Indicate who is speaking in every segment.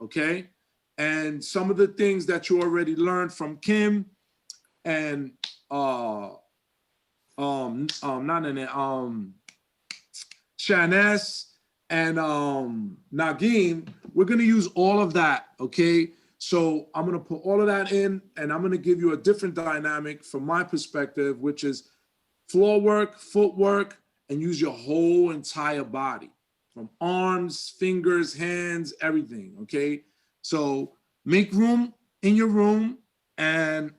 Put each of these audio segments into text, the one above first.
Speaker 1: okay? And some of the things that you already learned from Kim and not in it, Shaness and Nagin, we're gonna use all of that, okay? So I'm gonna put all of that in, and I'm gonna give you a different dynamic from my perspective, which is floor work, footwork, and use your whole entire body, from arms, fingers, hands, everything, okay? So make room in your room, and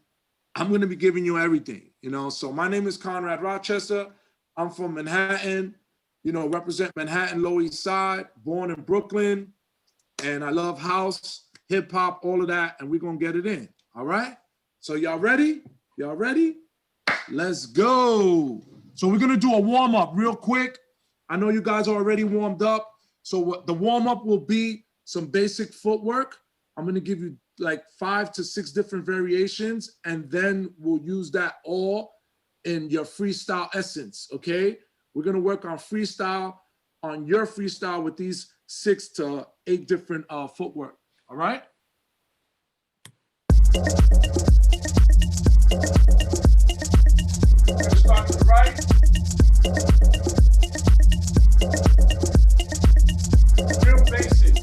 Speaker 1: I'm gonna be giving you everything, you know? So my name is Conrad Rochester. I'm from Manhattan, you know, represent Manhattan, Lower East Side, born in Brooklyn, and I love house, hip hop, all of that, and we're gonna get it in, all right? So y'all ready? Y'all ready? Let's go. So we're gonna do a warm up real quick. I know you guys are already warmed up. So what the warm up will be some basic footwork. I'm gonna give you like 5 to 6 different variations, and then we'll use that all in your freestyle essence, okay? We're gonna work on freestyle, on your freestyle with these 6 to 8 different footwork, all right? We're gonna start to the right. Real basic.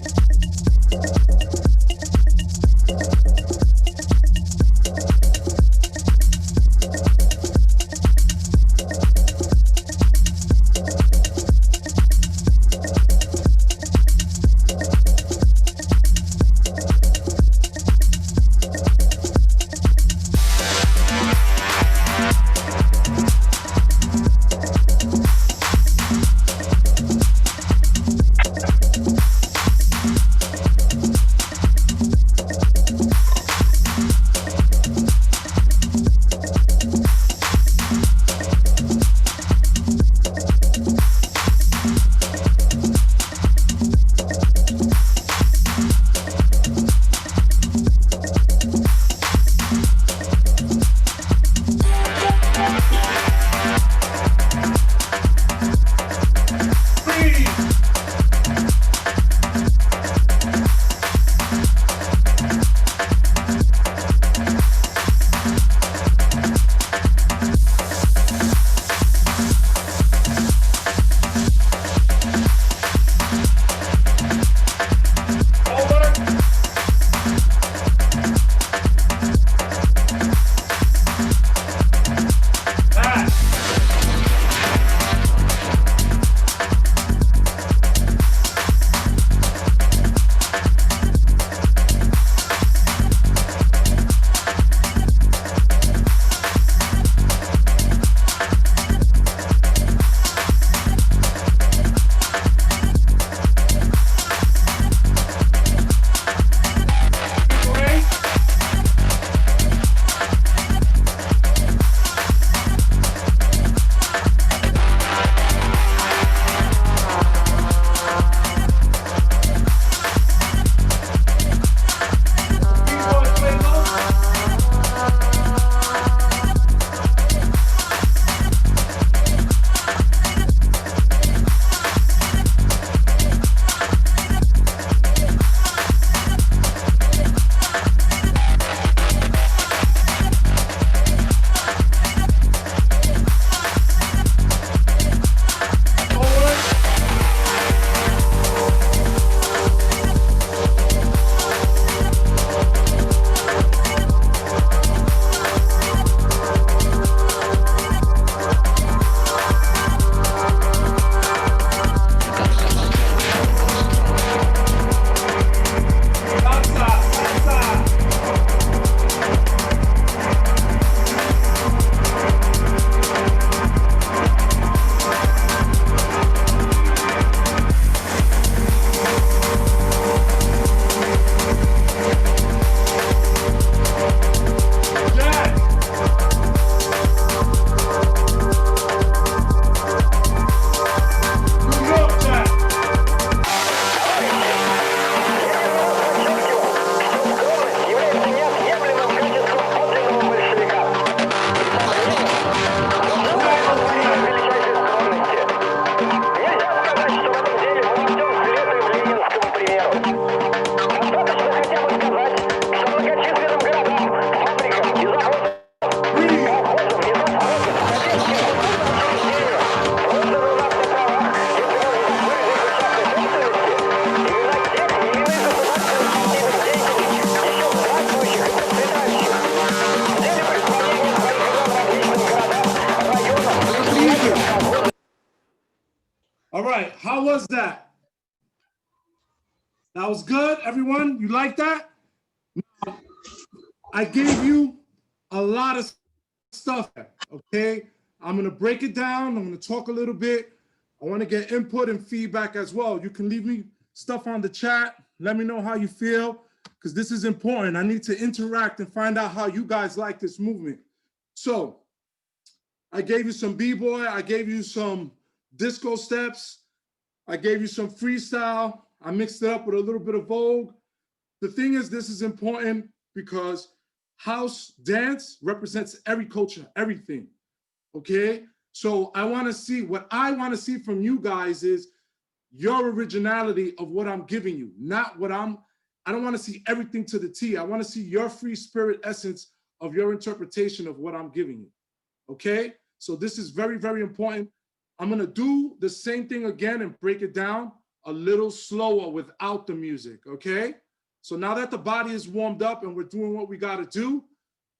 Speaker 1: was good, everyone? You like that? I gave you a lot of stuff, okay? I'm gonna break it down. I'm gonna talk a little bit. I wanna get input and feedback as well. You can leave me stuff on the chat. Let me know how you feel, because this is important. I need to interact and find out how you guys like this movement. So I gave you some B-boy, I gave you some disco steps, I gave you some freestyle. I mixed it up with a little bit of Vogue. The thing is, this is important because house dance represents every culture, everything, okay? So I wanna see, what I wanna see from you guys is your originality of what I'm giving you, not what I don't wanna see everything to the T. I wanna see your free spirit essence of your interpretation of what I'm giving you, okay? So this is very, very important. I'm gonna do the same thing again and break it down a little slower without the music, okay? So now that the body is warmed up and we're doing what we gotta do,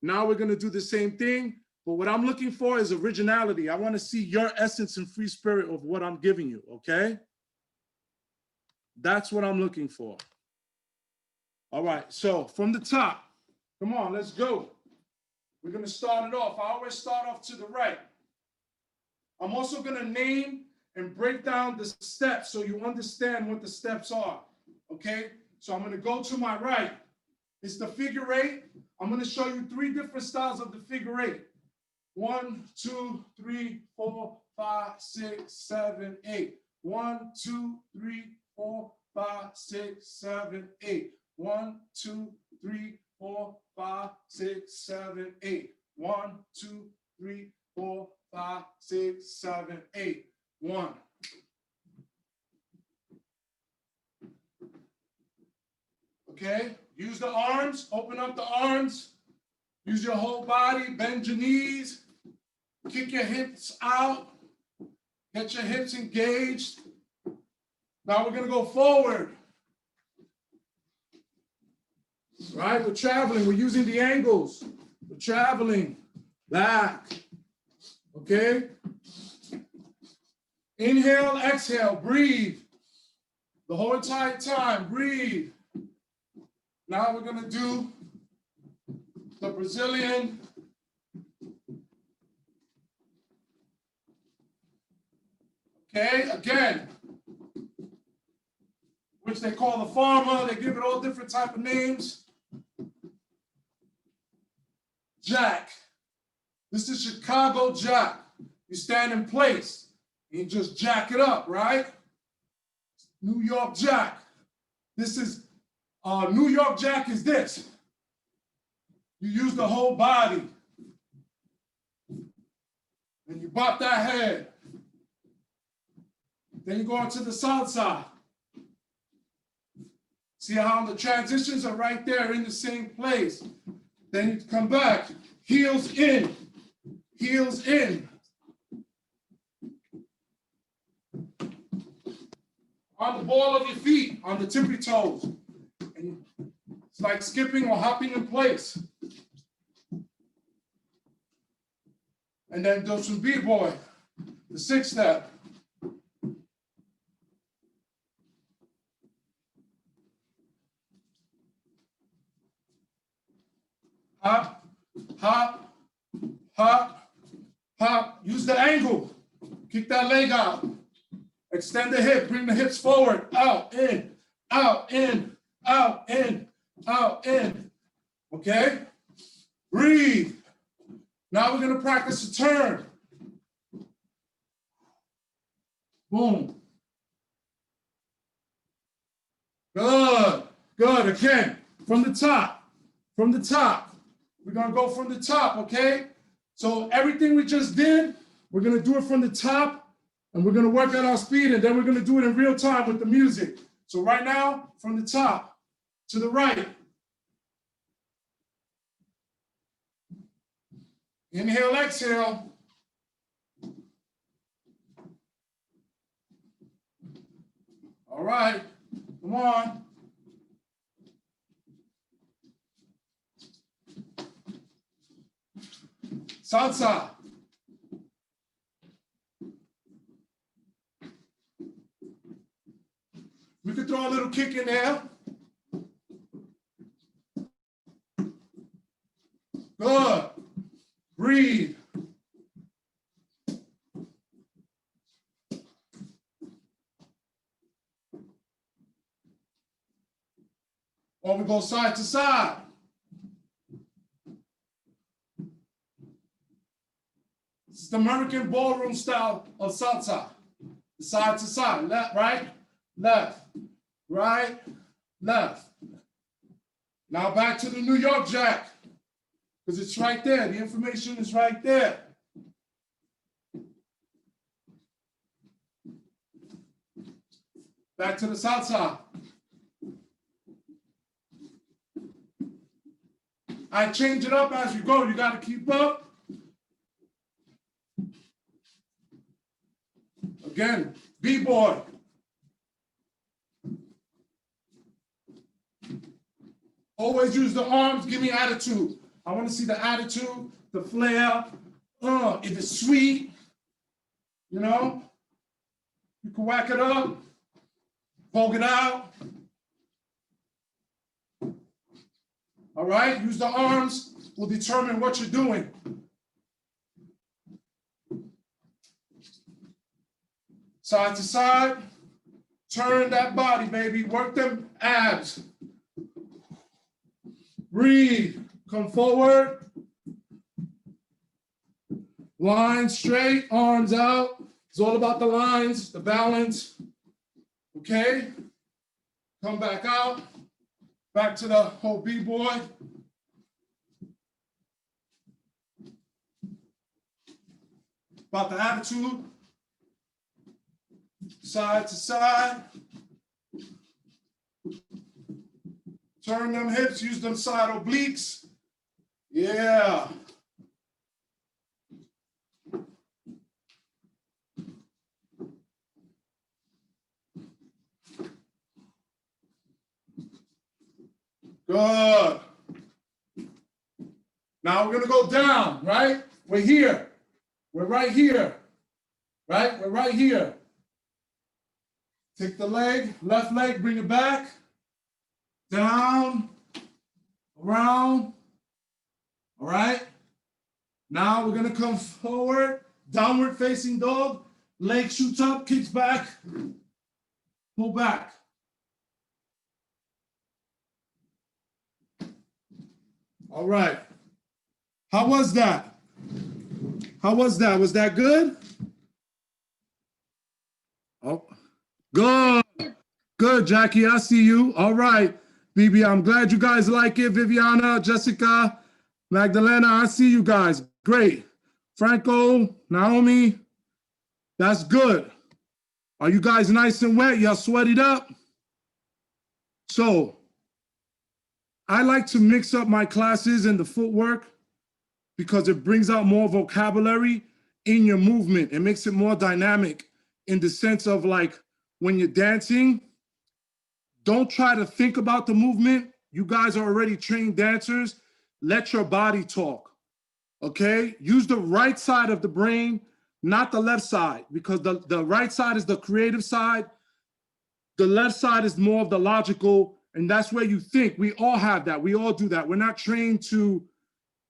Speaker 1: now we're gonna do the same thing, but what I'm looking for is originality. I wanna see your essence and free spirit of what I'm giving you, okay? That's what I'm looking for. All right, so from the top, come on, let's go. We're gonna start it off. I always start off to the right. I'm also gonna name and break down the steps so you understand what the steps are, okay? So I'm gonna go to my right. It's the figure eight. I'm gonna show you 3 different styles of the figure eight. 1, 2, 3, 4, 5, 6, 7, 8. 1, 2, 3, 4, 5, 6, 7, 8. 1, 2, 3, 4, 5, 6, 7, 8. 1, 2, 3, 4, 5, 6, 7, 8. 1. Okay, use the arms, open up the arms, use your whole body, bend your knees, kick your hips out, get your hips engaged. Now we're gonna go forward. Right, we're traveling, we're using the angles. We're traveling, back, okay? Inhale, exhale, breathe. The whole entire time, breathe. Now we're gonna do the Brazilian. Okay, again, which they call the farmer. They give it all different type of names. Jack. This is Chicago Jack. You stand in place. You just jack it up, right? New York Jack. This is, New York Jack is this. You use the whole body. And you bop that head. Then you go on to the salsa. See how the transitions are right there in the same place. Then you come back, heels in, heels in. On the ball of your feet, on the tippy toes. And it's like skipping or hopping in place. And then do some B-boy, the 6-step. Hop, hop, hop, hop. Use the angle. Kick that leg out. Extend the hip. Bring the hips forward. Out, in, out, in, out, in, out, in. Okay? Breathe. Now we're going to practice a turn. Boom. Good. Good. Again, from the top. From the top. We're going to go from the top, okay? So everything we just did, we're going to do it from the top, and we're going to work at our speed, and then we're going to do it in real time with the music. So right now, from the top to the right. Inhale, exhale. All right, come on. Salsa. We could throw a little kick in there. Good. Breathe. Or we go side to side. This is the American ballroom style of salsa. Side to side, left, right, left. Now back to the New York Jack, because it's right there. The information is right there. Back to the salsa. I change it up as you go. You got to keep up. Again, B-boy. Always use the arms. Give me attitude. I want to see the attitude, the flair. If it's sweet, you know, you can whack it up, poke it out. All right, use the arms. Will determine what you're doing. Side to side. Turn that body, baby. Work them abs. Breathe. Come forward. Line straight, arms out. It's all about the lines, the balance. Okay? Come back out. Back to the whole B-boy. About the attitude. Side to side. Turn them hips, use them side obliques. Yeah. Good. Now we're gonna go down, right? We're here. We're right here, right? We're right here. Take the leg, left leg, bring it back. Down, around. All right? Now we're gonna come forward, downward facing dog. Leg shoots up, kicks back, pull back. All right. How was that? How was that? Was that good? Oh, good. Good, Jackie. I see you. All right, BB. I'm glad you guys like it. Viviana, Jessica, Magdalena. I see you guys. Great. Franco, Naomi. That's good. Are you guys nice and wet? Y'all sweated up? So, I like to mix up my classes and the footwork because it brings out more vocabulary in your movement. It makes it more dynamic in the sense of like when you're dancing, don't try to think about the movement. You guys are already trained dancers. Let your body talk, okay? Use the right side of the brain, not the left side, because the right side is the creative side. The left side is more of the logical, and that's where you think. We all have that. We all do that. We're not trained to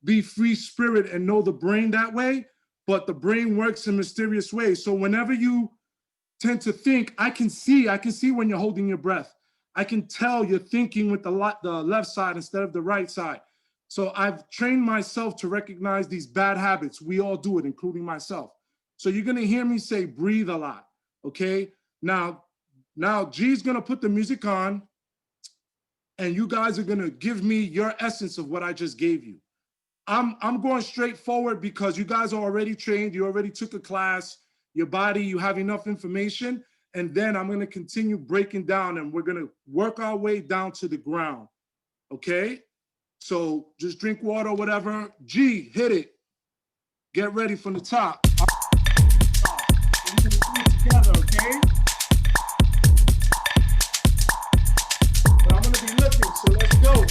Speaker 1: be free spirit and know the brain that way, but the brain works in mysterious ways. So whenever you tend to think, I can see when you're holding your breath. I can tell you're thinking with the left side instead of the right side. So I've trained myself to recognize these bad habits. We all do it, including myself. So you're gonna hear me say breathe a lot, okay? Now G's gonna put the music on, and you guys are gonna give me your essence of what I just gave you. I'm going straight forward because you guys are already trained, you already took a class, your body, you have enough information, and then I'm gonna continue breaking down and we're gonna work our way down to the ground, okay? So just drink water or whatever. G, hit it. Get ready from the top. We're gonna do it together, okay? But I'm gonna be looking, so let's go.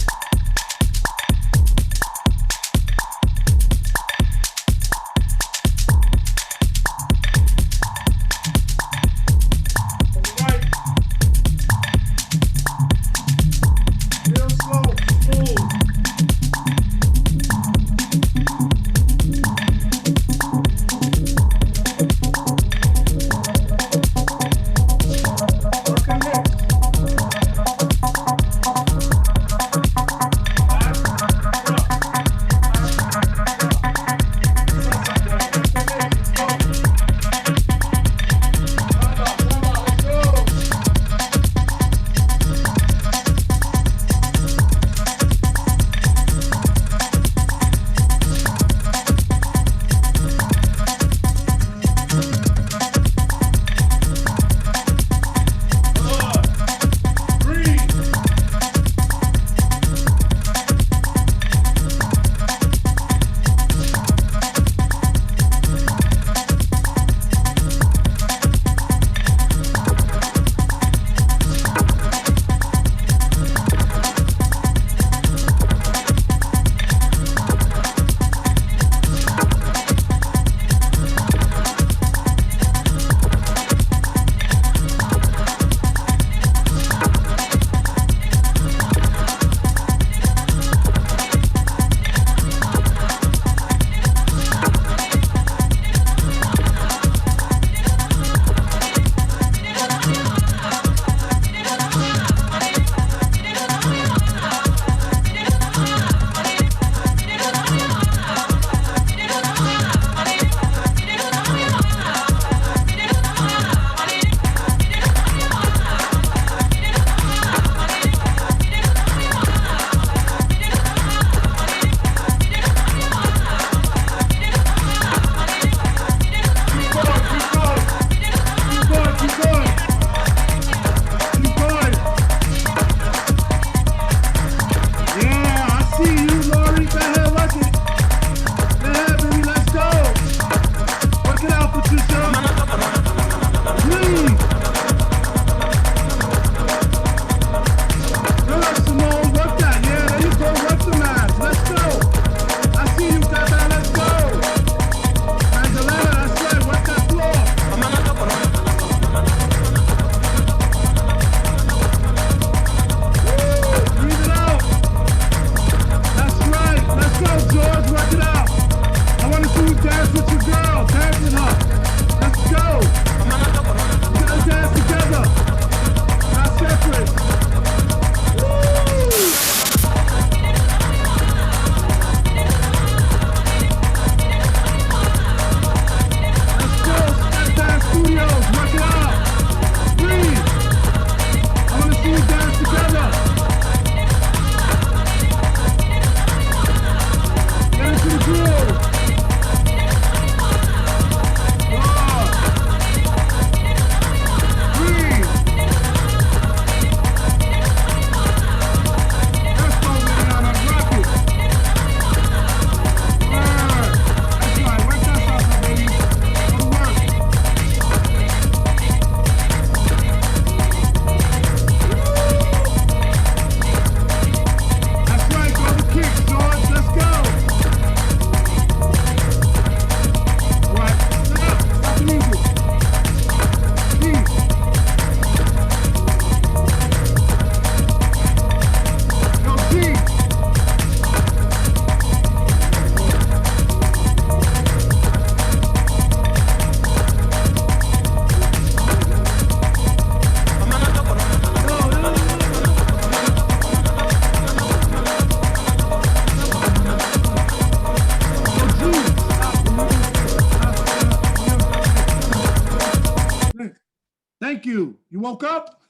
Speaker 1: woke up?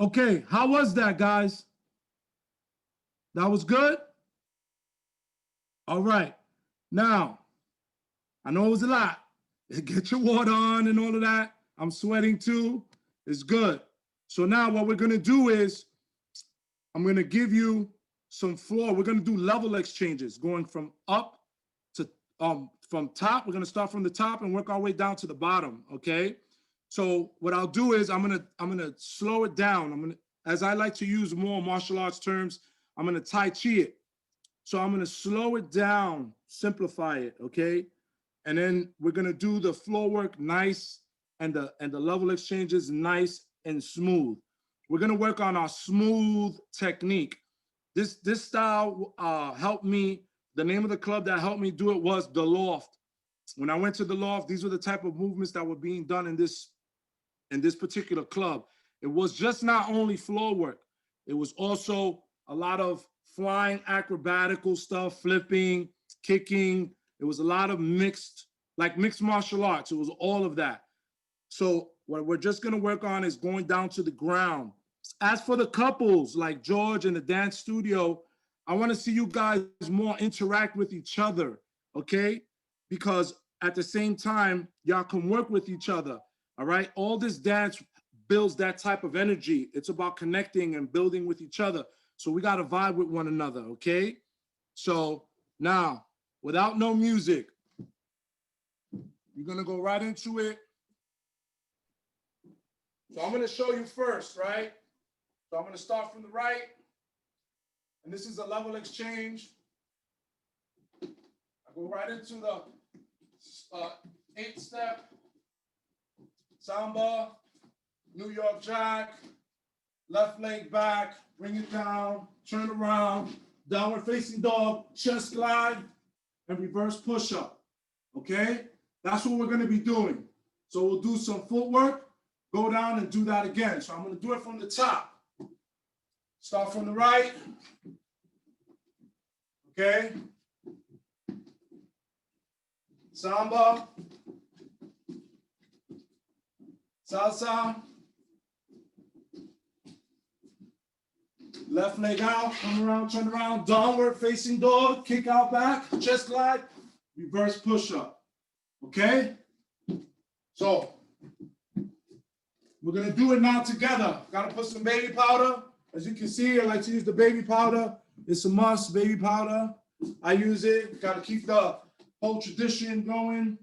Speaker 1: Okay, how was that, guys? That was good? All right. Now, I know it was a lot. Get your water on and all of that. I'm sweating too. It's good. So now what we're going to do is I'm going to give you some floor. We're going to do level exchanges going from up to from top. We're going to start from the top and work our way down to the bottom, okay? So what I'll do is I'm going to slow it down. As I like to use more martial arts terms, I'm going to Tai Chi it. So I'm going to slow it down, simplify it, okay? And then we're going to do the floor work nice and the level exchanges nice and smooth. We're going to work on our smooth technique. This style helped me. The name of the club that helped me do it was the Loft. When I went to the Loft, these were the type of movements that were being done in this particular club. It was just not only floor work. It was also a lot of flying acrobatical stuff, flipping, kicking. It was a lot of mixed martial arts. It was all of that. So what we're just gonna work on is going down to the ground. As for the couples like George and the dance studio, I wanna see you guys more interact with each other, okay? Because at the same time, y'all can work with each other, all right? All this dance builds that type of energy. It's about connecting and building with each other. So we gotta vibe with one another, okay? So now, without no music, you're gonna go right into it. So I'm gonna show you first, right? So I'm gonna start from the right, and this is a level exchange. I go right into the 8-step, Samba, New York Jack, left leg back, bring it down, turn around, downward facing dog, chest glide, and reverse push-up, okay? That's what we're gonna be doing. So we'll do some footwork, go down and do that again. So I'm gonna do it from the top. Start from the right, okay? Samba, salsa, left leg out, turn around, downward facing dog, kick out back, chest glide, reverse push-up, okay? So, we're gonna do it now together. Gotta put some baby powder. As you can see, I like to use the baby powder. It's a must, baby powder. I use it, gotta keep the whole tradition going.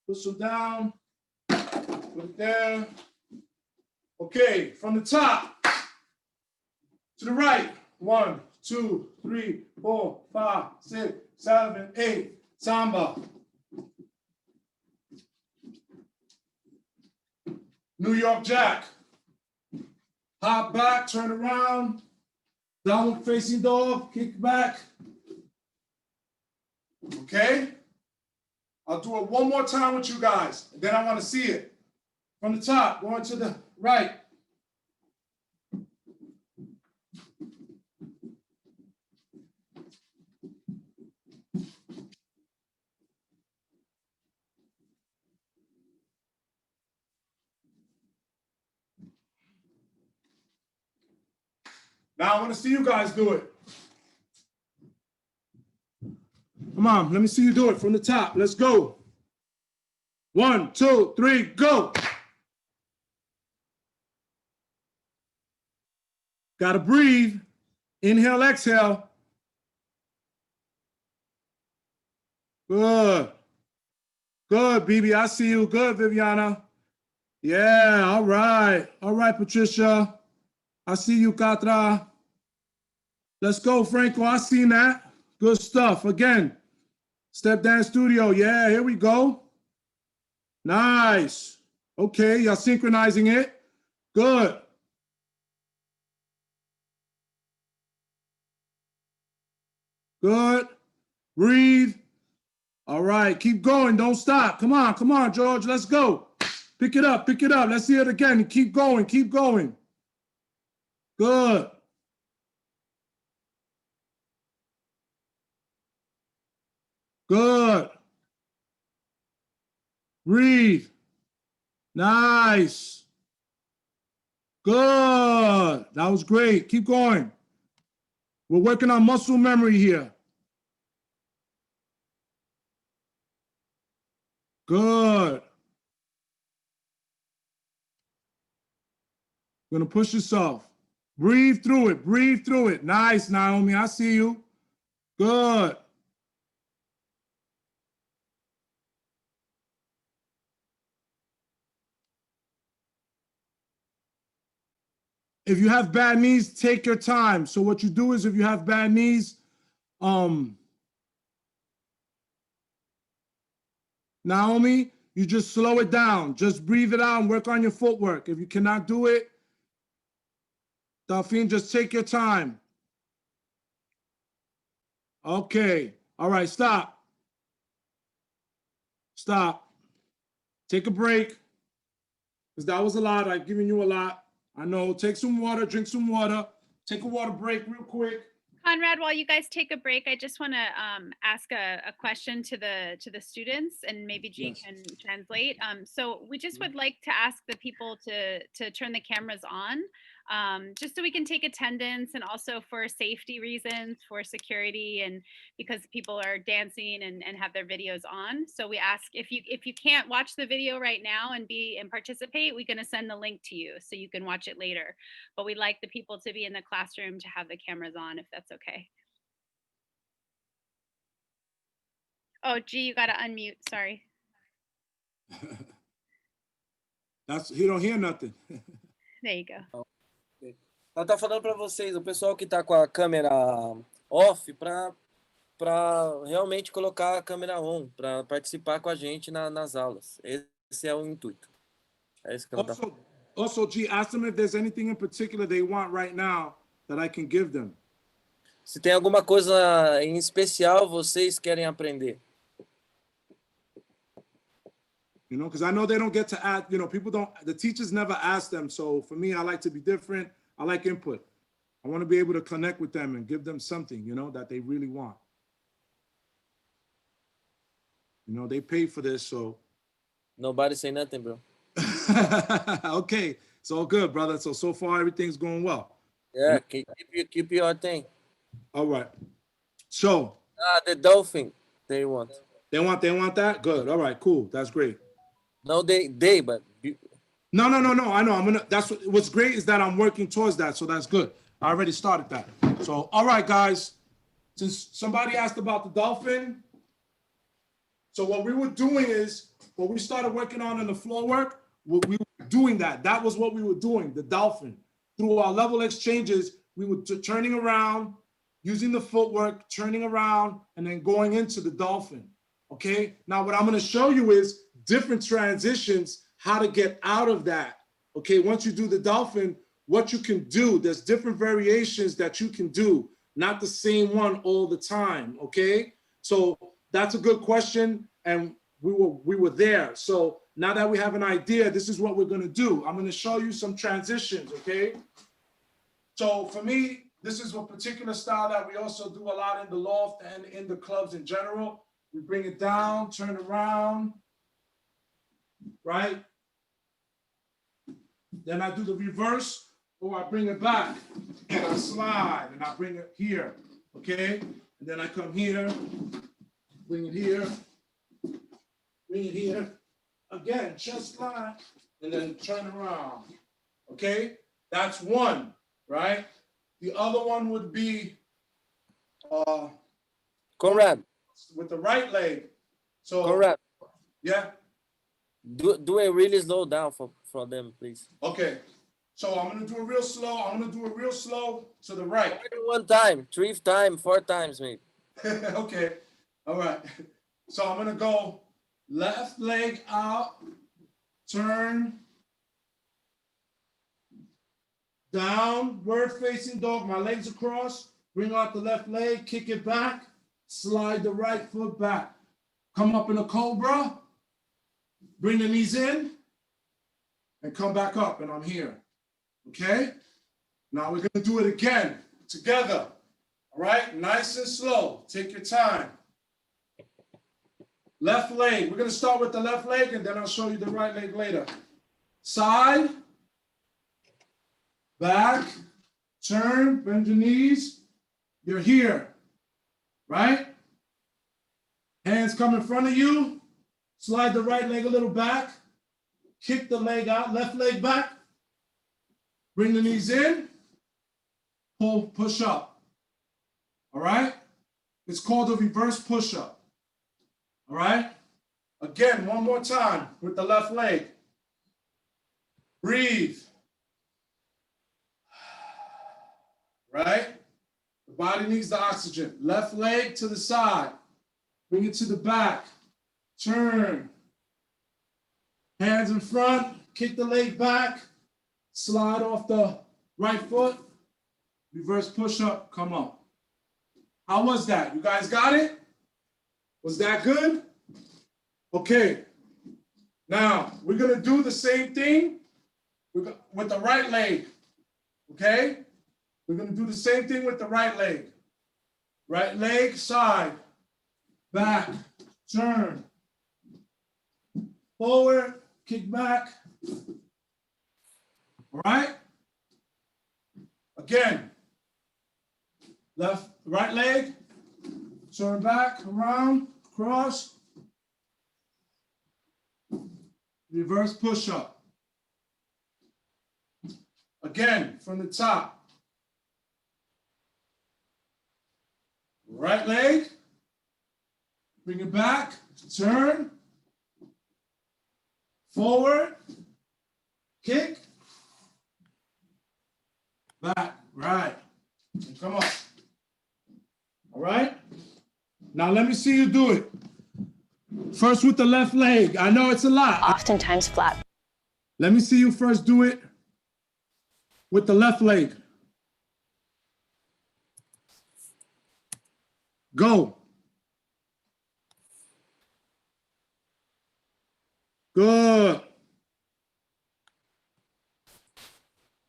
Speaker 1: Put some down, put it there. Okay, from the top to the right. 1, 2, 3, 4, 5, 6, 7, 8. Samba. New York Jack. Hop back, turn around. Downward facing dog, kick back. Okay? I'll do it one more time with you guys, and then I want to see it. From the top, going to the right. Now I want to see you guys do it. Come on, let me see you do it from the top. Let's go. 1, 2, 3, go. Gotta breathe. Inhale, exhale. Good. Good, BB. I see you. Good, Viviana. Yeah, all right. All right, Patricia. I see you, Katra. Let's go, Franco. I seen that. Good stuff. Again, Step Dance Studio. Yeah, here we go. Nice. Okay, y'all synchronizing it. Good. Good. Breathe. All right, keep going. Don't stop. Come on, George. Let's go. Pick it up, pick it up. Let's see it again. Keep going, keep going. Good. Good. Breathe. Nice. Good. That was great. Keep going. We're working on muscle memory here. Good. You're gonna push yourself. Breathe through it. Breathe through it. Nice, Naomi. I see you. Good. If you have bad knees, take your time. So what you do is if you have bad knees, Naomi, you just slow it down. Just breathe it out and work on your footwork. If you cannot do it, Delphine, just take your time. Okay. All right, stop. Stop. Take a break. Because that was a lot. I've given you a lot. I know. Take some water, drink some water. Take a water break real quick.
Speaker 2: Conrad, while you guys take a break, I just want to ask a question to the students, and maybe G can translate. So we just would like to ask the people to turn the cameras on, just so we can take attendance, and also for safety reasons, for security, and because people are dancing and have their videos on. So we ask if you can't watch the video right now and participate, we're going to send the link to you so you can watch it later. But we'd like the people to be in the classroom to have the cameras on, if that's okay. Oh, G, you got to unmute. Sorry.
Speaker 3: He don't hear nothing.
Speaker 2: There you go.
Speaker 4: Ela tá falando para vocês, o pessoal que tá com a câmera off, para realmente colocar a câmera on, para participar com a gente nas aulas. Esse é o intuito. É isso que ela tá falando.
Speaker 1: Also, G, ask them if there's anything in particular they want right now that I can give them.
Speaker 4: Se tem alguma coisa em especial vocês querem aprender.
Speaker 1: You know, because I know they don't get to ask, you know, the teachers never ask them. So for me, I like to be different. I like input. I want to be able to connect with them and give them something, you know, that they really want. You know, they paid for this, so.
Speaker 4: Nobody say nothing, bro.
Speaker 1: Okay, it's all good, brother. So far, everything's going well.
Speaker 4: Yeah, keep your thing.
Speaker 1: All right. So.
Speaker 4: The dolphin, they want.
Speaker 1: They want that? Good. All right, cool. That's great.
Speaker 4: No, but.
Speaker 1: No. I know. What's great is that I'm working towards that. So that's good. I already started that. So, all right, guys. Since somebody asked about the dolphin. So what we were doing is, what we started working on in the floor work, we were doing that. That was what we were doing, the dolphin. Through our level exchanges, we were turning around, using the footwork, turning around, and then going into the dolphin. Okay? Now, what I'm going to show you is different transitions, how to get out of that. Okay? Once you do the dolphin, what you can do. There's different variations that you can do, not the same one all the time. Okay? So that's a good question, and we were there. So now that we have an idea, this is what we're going to do. I'm going to show you some transitions. Okay? So for me, this is a particular style that we also do a lot in the loft and in the clubs in general. We bring it down, turn around, right? Then I do the reverse, or I bring it back and I slide and I bring it here, okay? And then I come here, bring it here, bring it here. Again, just slide and then turn around, okay? That's one, right? The other one would be
Speaker 4: Conrad.
Speaker 1: With the right leg. So
Speaker 4: Conrad.
Speaker 1: Yeah.
Speaker 4: Do it really slow down for them, please.
Speaker 1: Okay. So I'm gonna do it real slow. I'm gonna do it real slow to the right.
Speaker 4: One time, 3 times, 4 times, maybe.
Speaker 1: Okay. All right. So I'm gonna go left leg out, turn, downward facing dog, my legs across, bring out the left leg, kick it back, slide the right foot back. Come up in a cobra, bring the knees in, and come back up, and I'm here. Okay? Now we're gonna do it again, together. All right? Nice and slow. Take your time. Left leg. We're gonna start with the left leg, and then I'll show you the right leg later. side, back, turn, bend your knees. You're here, right? Hands come in front of you. Slide the right leg a little back. Kick the leg out, left leg back. Bring the knees in. Pull, push up. All right? It's called a reverse push-up. All right? Again, one more time with the left leg. Breathe. Right? The body needs the oxygen. Left leg to the side. Bring it to the back. Turn. Hands in front. Kick the leg back. Slide off the right foot. Reverse push-up. Come on. How was that? You guys got it? Was that good? Okay. Now, we're going to do the same thing with the right leg. Okay? We're going to do the same thing with the right leg. Right leg, side, back, turn, forward, kick back. All right? Again, right leg, turn back, around, cross, reverse push-up. Again, from the top. Right leg, bring it back, turn, forward, kick, back, right, and come on. All right? Now let me see you do it. First with the left leg. I know it's a lot.
Speaker 5: Oftentimes flat.
Speaker 1: Let me see you first do it with the left leg. Go. Good.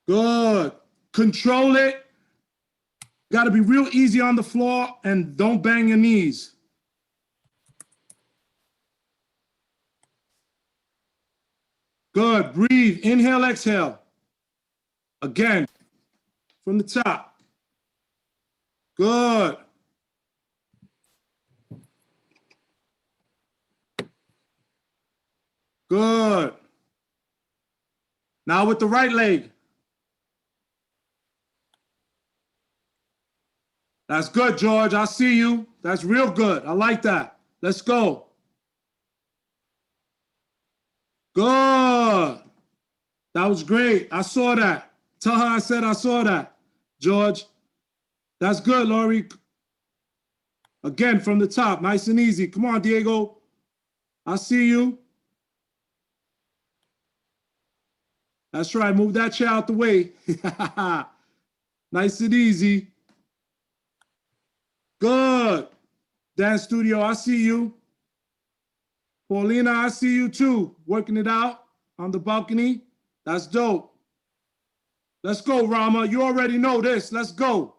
Speaker 1: Good. Control it. Got to be real easy on the floor and don't bang your knees. Good. Breathe. Inhale, exhale. Again, from the top. Good. Good. Now with the right leg. That's good, George. I see you. That's real good. I like that. Let's go. Good. That was great. I saw that. Tell her I said I saw that, George. That's good, Laurie. Again, from the top, nice and easy. Come on, Diego. I see you. That's right. Move that chair out the way. Nice and easy. Good. Dance Studio, I see you. Paulina, I see you too. Working it out on the balcony. That's dope. Let's go, Rama. You already know this. Let's go.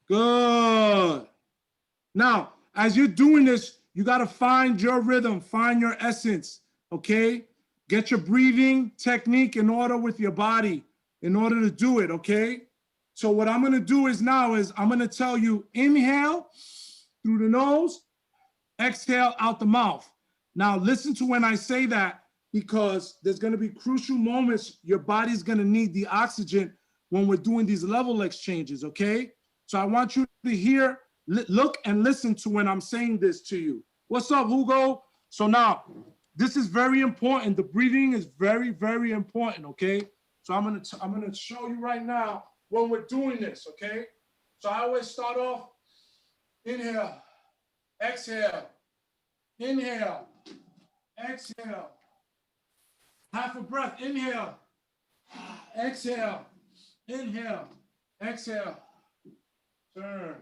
Speaker 1: Good. Now, as you're doing this, you got to find your rhythm, find your essence, okay? Get your breathing technique in order with your body in order to do it, okay? So what I'm going to do is I'm going to tell you inhale through the nose, exhale out the mouth. Now listen to when I say that because there's going to be crucial moments your body's going to need the oxygen when we're doing these level exchanges, okay? So I want you to hear, look and listen to when I'm saying this to you. What's up, Hugo? So now, this is very important. The breathing is very, very important, okay? So I'm gonna show you right now when we're doing this, okay? So I always start off, inhale, exhale, inhale, exhale. Half a breath, inhale, exhale, inhale, exhale, turn,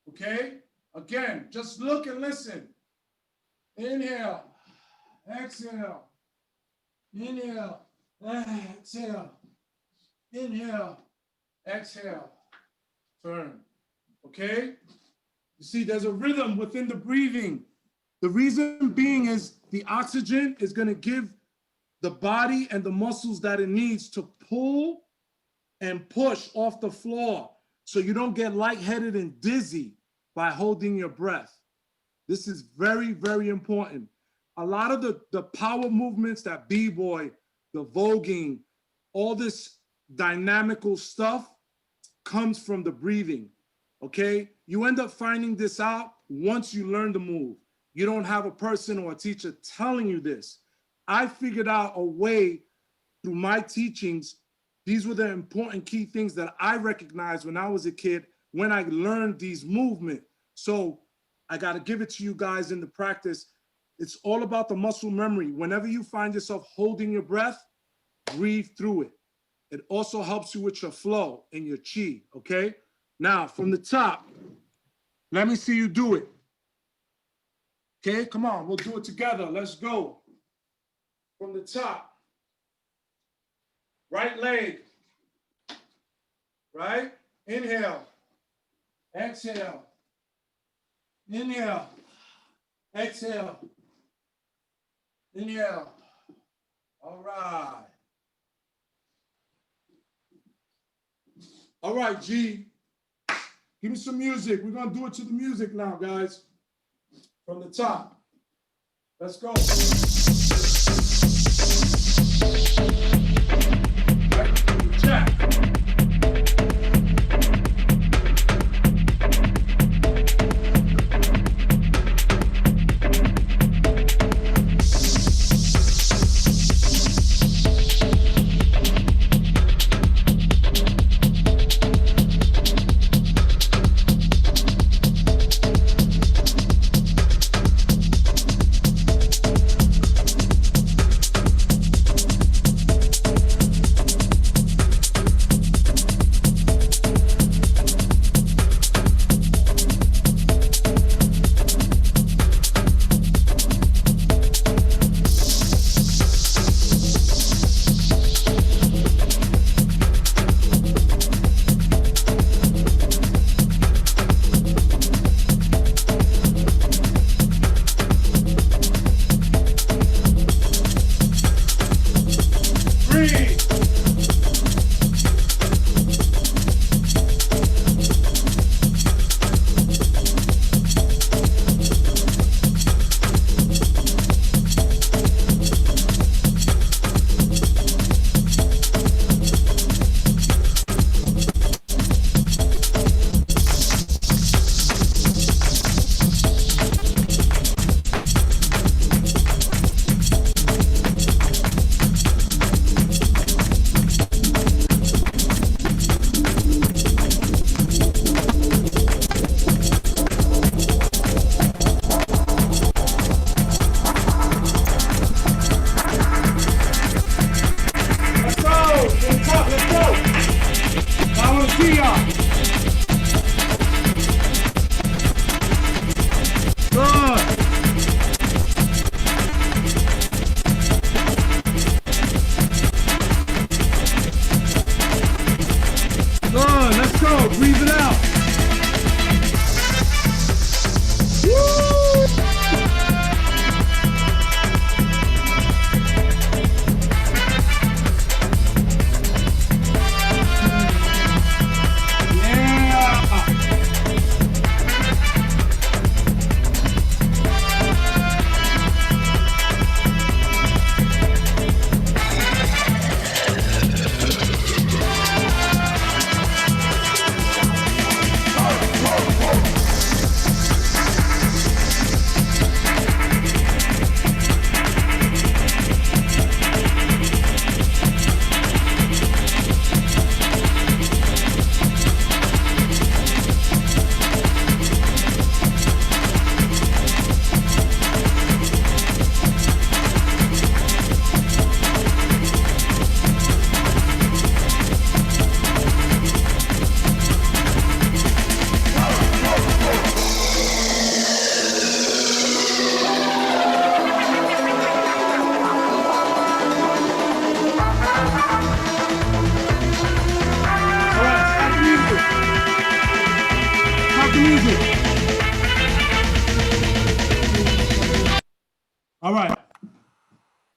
Speaker 1: okay? Again, just look and listen. Inhale, exhale, inhale, exhale, inhale, exhale, turn, okay? You see, there's a rhythm within the breathing. The reason being is the oxygen is gonna give the body and the muscles that it needs to pull and push off the floor so you don't get lightheaded and dizzy by holding your breath. This is very, very important. A lot of the power movements that B-boy, the voguing, all this dynamical stuff comes from the breathing, okay? You end up finding this out once you learn the move. You don't have a person or a teacher telling you this. I figured out a way through my teachings. These were the important key things that I recognized when I was a kid, when I learned these movements. So I got to give it to you guys in the practice. It's all about the muscle memory. Whenever you find yourself holding your breath, breathe through it. It also helps you with your flow and your chi, okay? Now, from the top, let me see you do it. Okay, come on, we'll do it together. Let's go. From the top. Right leg. Right? Inhale. Exhale. Inhale. Exhale. Inhale. All right. All right, G. Give me some music. We're going to do it to the music now, guys. From the top. Let's go. Right, check.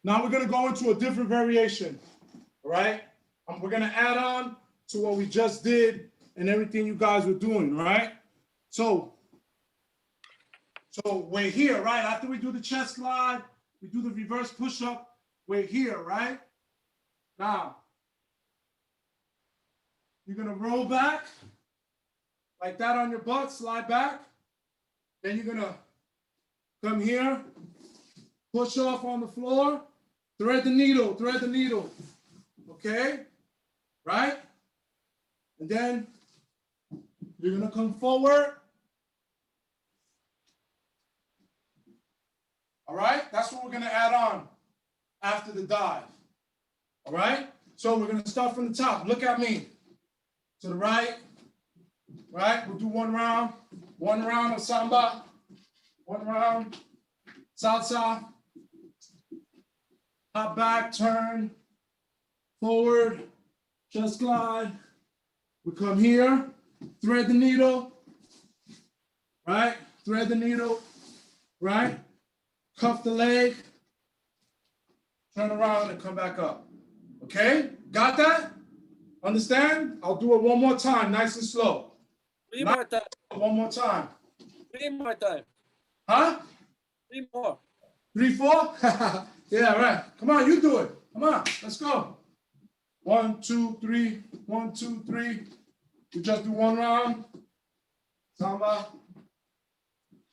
Speaker 3: Now we're gonna go into a different variation, all right? We're gonna add on to what we just did and everything you guys were doing, all right? So we're here, right? After we do the chest glide, we do the reverse push-up, we're here, right? Now, you're gonna roll back, like that on your butt, slide back. Then you're gonna come here, push off on the floor, thread the needle, okay? Right? And then you're gonna come forward. All right? That's what we're gonna add on after the dive. All right? So we're gonna start from the top. Look at me. To the right, right? We'll do one round of samba, one round, salsa, hop back, turn, forward, chest glide. We come here, thread the needle, right? Thread the needle, right? Cuff the leg, turn around and come back up. Okay? Got that? Understand? I'll do it one more time, nice and slow. One more time.
Speaker 4: 3 more time.
Speaker 3: Huh?
Speaker 4: 3 more.
Speaker 3: 3, 4? Yeah, right. Come on, you do it. Come on, let's go. 1, 2, 3. 1, 2, 3. We just do one round. Samba.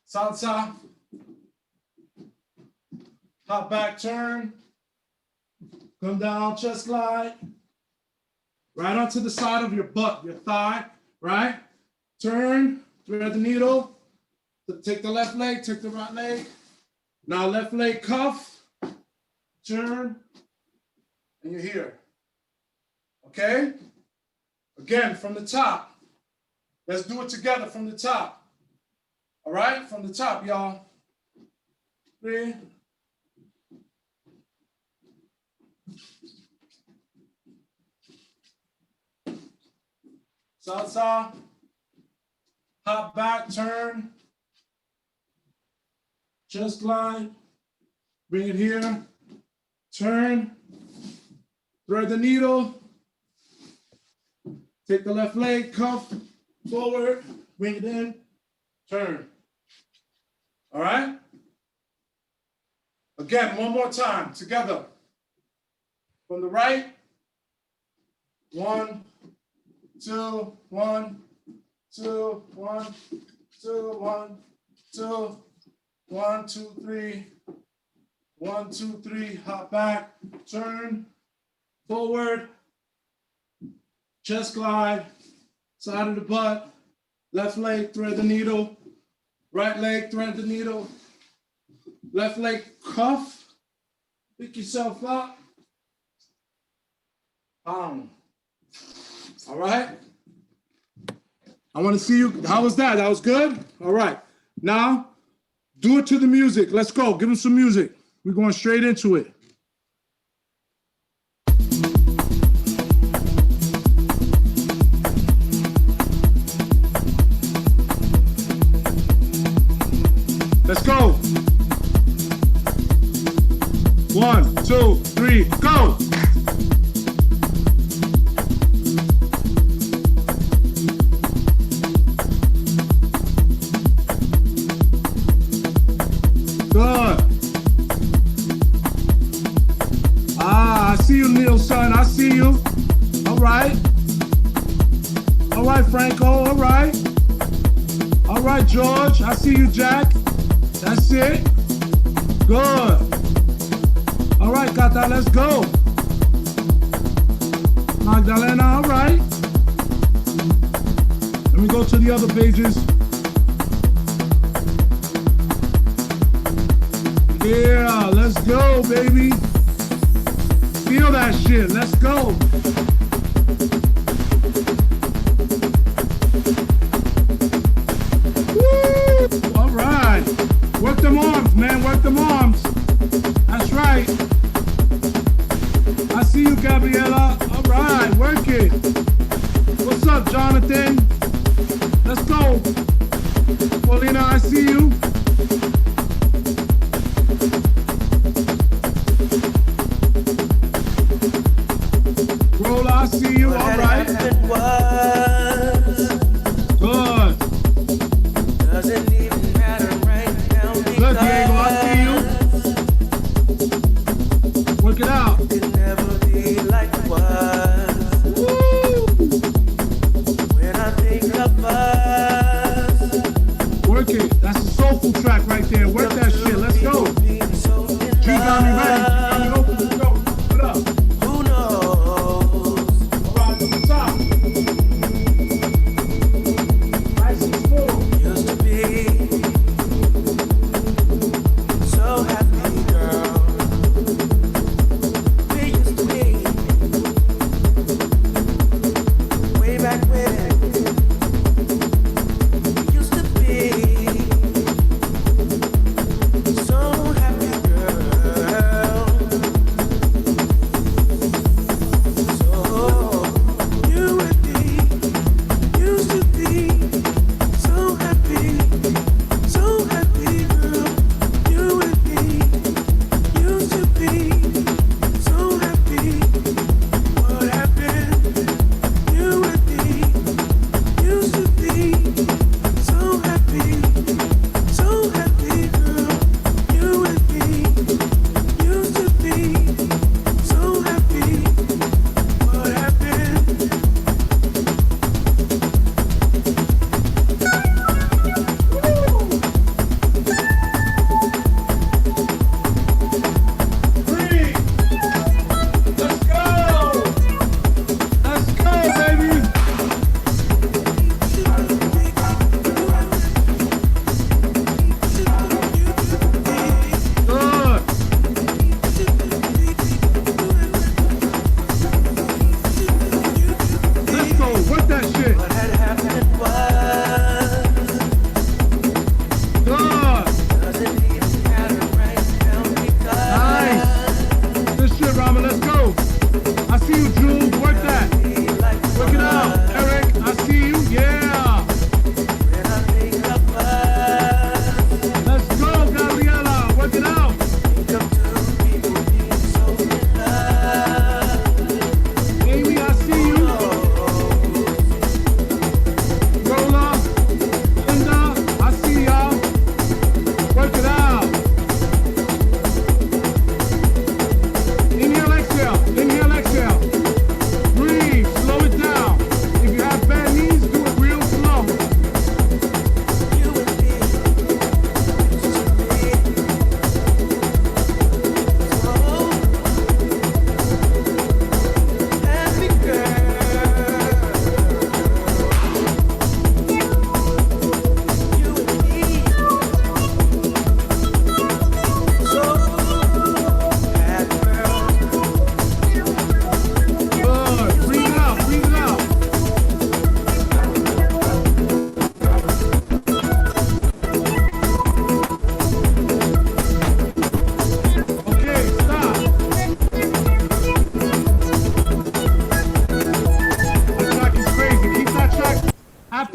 Speaker 3: Salsa. Hop back, turn. Come down, chest glide. Right onto the side of your butt, your thigh, right? Turn, thread the needle. Take the left leg, take the right leg. Now left leg cuff, turn, and you're here. Okay? Again, from the top. Let's do it together from the top. All right? From the top, y'all. 3. Salsa, hop back, turn, chest glide, bring it here, turn, thread the needle, take the left leg, cuff, forward, bring it in, turn. All right? Again, one more time, together. From the right, 1, 2, 1, 2, 1, 2, 1, 2, 1, 2, 3, 1, 2, 3, hop back, turn, forward, chest glide, side of the butt, left leg, thread the needle, right leg, thread the needle, left leg, cuff, pick yourself up, all right. I want to see you. How was that? That was good? All right. Now, do it to the music. Let's go. Give them some music. We're going straight into it. Let's go. 1, 2, 3, go. Good. I see you, Nielsen. I see you. All right. All right, Franco. All right. All right, George. I see you, Jack. That's it. Good. All right, Kata, let's go. Magdalena, all right. Let me go to the other pages. Yeah, let's go, baby. Feel that shit. Let's go. Woo! All right. Work them arms, man. Work them arms. That's right. I see you, Gabriela. All right. Work it. What's up, Jonathan? Let's go. Paulina, I see you.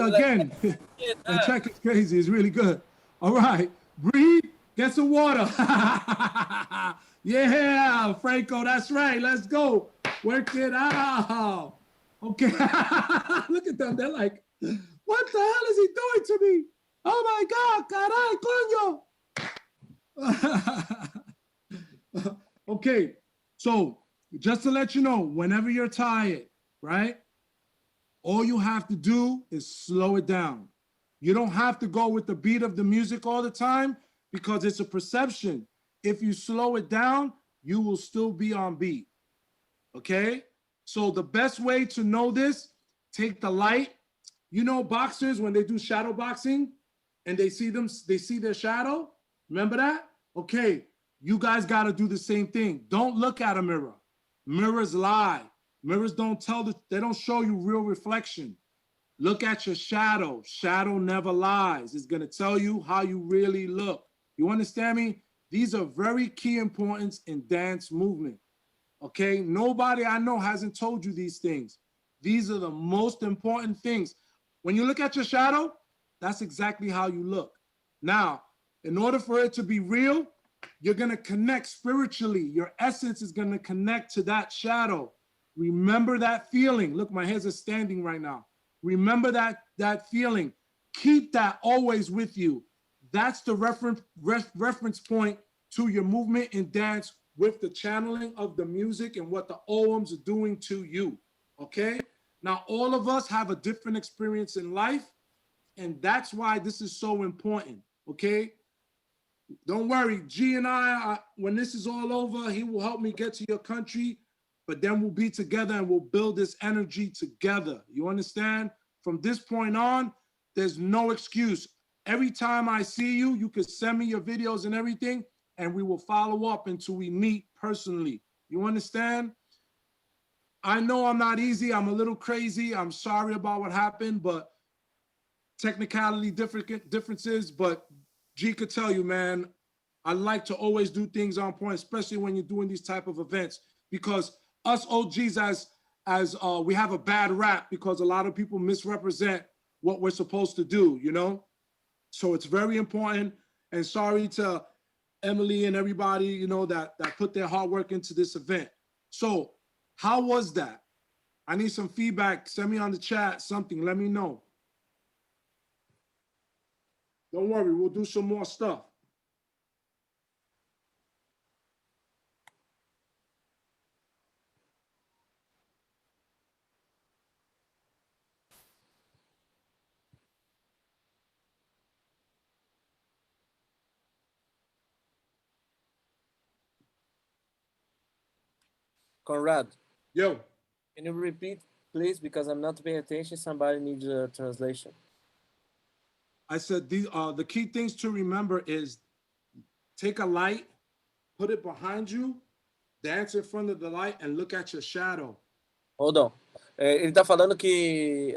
Speaker 1: again. And check is crazy. It's really good. All right. Breathe. Get some water. Yeah, Franco. That's right. Let's go. Work it out. Okay. Look at them. They're like, what the hell is he doing to me? Oh my God. Caray, coño. Okay. So just to let you know, whenever you're tired, right? All you have to do is slow it down. You don't have to go with the beat of the music all the time because it's a perception. If you slow it down, you will still be on beat. Okay? So the best way to know this, take the light. You know, boxers, when they do shadow boxing and they see their shadow. Remember that? Okay, you guys got to do the same thing. Don't look at a mirror. Mirrors lie. Mirrors don't they don't show you real reflection. Look at your shadow. Shadow never lies. It's going to tell you how you really look. You understand me? These are very key importance in dance movement. Okay? Nobody I know hasn't told you these things. These are the most important things. When you look at your shadow, that's exactly how you look. Now, in order for it to be real, you're going to connect spiritually. Your essence is going to connect to that shadow. Remember that feeling. Look, my hands are standing right now. Remember that feeling. Keep that always with you. That's the reference point to your movement in dance with the channeling of the music and what the OMs are doing to you. Okay? Now, all of us have a different experience in life, and that's why this is so important. Okay? Don't worry, G and I, when this is all over, he will help me get to your country, but then we'll be together and we'll build this energy together. You understand? From this point on, there's no excuse. Every time I see you, you can send me your videos and everything, and we will follow up until we meet personally. You understand? I know I'm not easy. I'm a little crazy. I'm sorry about what happened, but technicality differences, but G could tell you, man, I like to always do things on point, especially when you're doing these type of events, because us OGs as we have a bad rap because a lot of people misrepresent what we're supposed to do, you know? So it's very important, and sorry to Emily and everybody, you know, that put their hard work into this event. So how was that? I need some feedback. Send me on the chat something. Let me know. Don't worry, we'll do some more stuff.
Speaker 4: Conrad,
Speaker 1: Yo,
Speaker 4: can you repeat, please? Because I'm not paying attention. Somebody needs a translation.
Speaker 1: I said the key things to remember is take a light, put it behind you, dance in front of the light, and look at your shadow.
Speaker 4: Hold on. Ele está falando que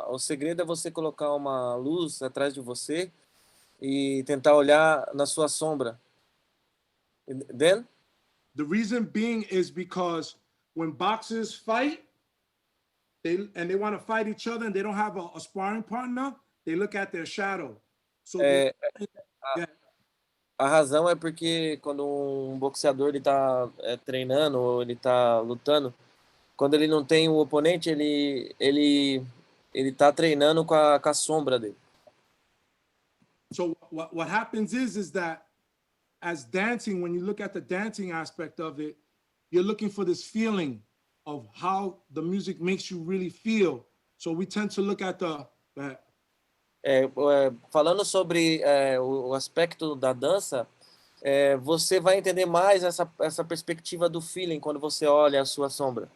Speaker 4: o segredo é você colocar uma luz atrás de você e tentar olhar na sua sombra. Then?
Speaker 1: The reason being is because when boxers fight, they want to fight each other and they don't have a sparring partner, they look at their shadow. So
Speaker 4: A razão é porque quando um boxeador ele tá treinando ou ele tá lutando, quando ele não tem o oponente, ele tá treinando com a sombra dele.
Speaker 1: So what happens is that as dancing, when you look at the dancing aspect of it, you're looking for this feeling of how the music makes you really feel. So we tend to look at
Speaker 4: Falando sobre o aspecto da dança, você vai entender mais essa perspectiva do feeling quando você olha a sua sombra.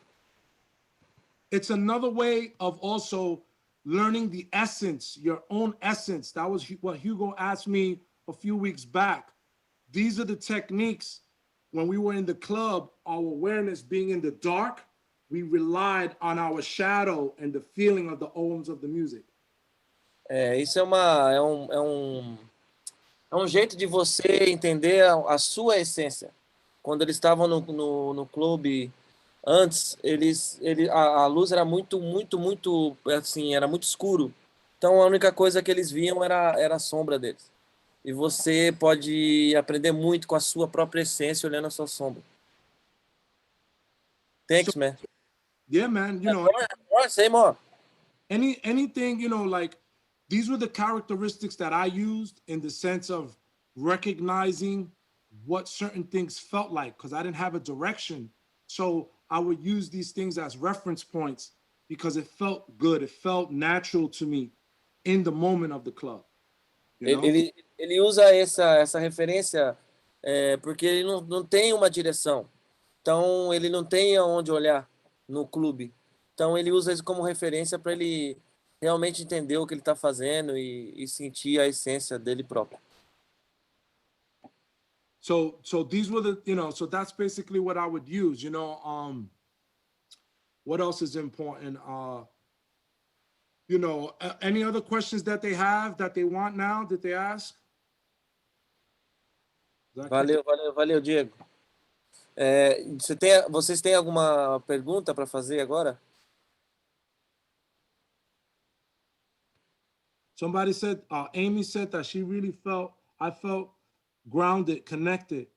Speaker 1: It's another way of also learning the essence, your own essence. That was what Hugo asked me a few weeks back. These are the techniques. When we were in the club, our awareness being in the dark, we relied on our shadow and the feeling of the ohms of the music.
Speaker 4: Isso é um jeito de você entender a sua essência. Quando eles estavam no clube antes, a luz era muito assim, era muito escuro. Então a única coisa que eles viam era a sombra deles. E você pode aprender muito com a sua própria essência olhando a sua sombra. Thanks, man.
Speaker 1: Yeah, man. You know,
Speaker 4: More, say more.
Speaker 1: anything, you know, like these were the characteristics that I used in the sense of recognizing what certain things felt like, because I didn't have a direction. So I would use these things as reference points because it felt good. It felt natural to me in the moment of the club. You know?
Speaker 4: Ele usa essa referência porque ele não tem uma direção. Então, ele não tem aonde olhar no clube. Então, ele usa isso como referência para ele realmente entender o que ele está fazendo e sentir a essência dele próprio.
Speaker 1: So these were the, you know, so that's basically what I would use, you know. What else is important? You know, any other questions that they have that they want now that they ask?
Speaker 4: Valeu, Diego. Vocês têm alguma pergunta para fazer agora?
Speaker 1: Somebody said, Amy said that she really I felt grounded, connected,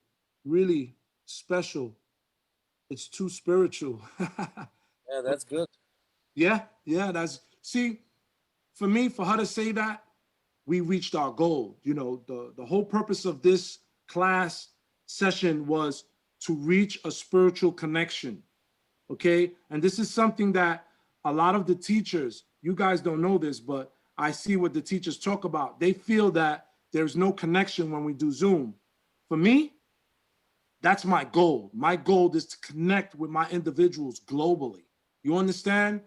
Speaker 1: really special. It's too spiritual.
Speaker 4: Yeah, that's good.
Speaker 1: Yeah, see, for me, for her to say that, we reached our goal. You know, the whole purpose of this class session was to reach a spiritual connection, okay? And this is something that a lot of the teachers, you guys don't know this, but I see what the teachers talk about. They feel that there's no connection when we do Zoom. For me, that's my goal. My goal is to connect with my individuals globally. You understand?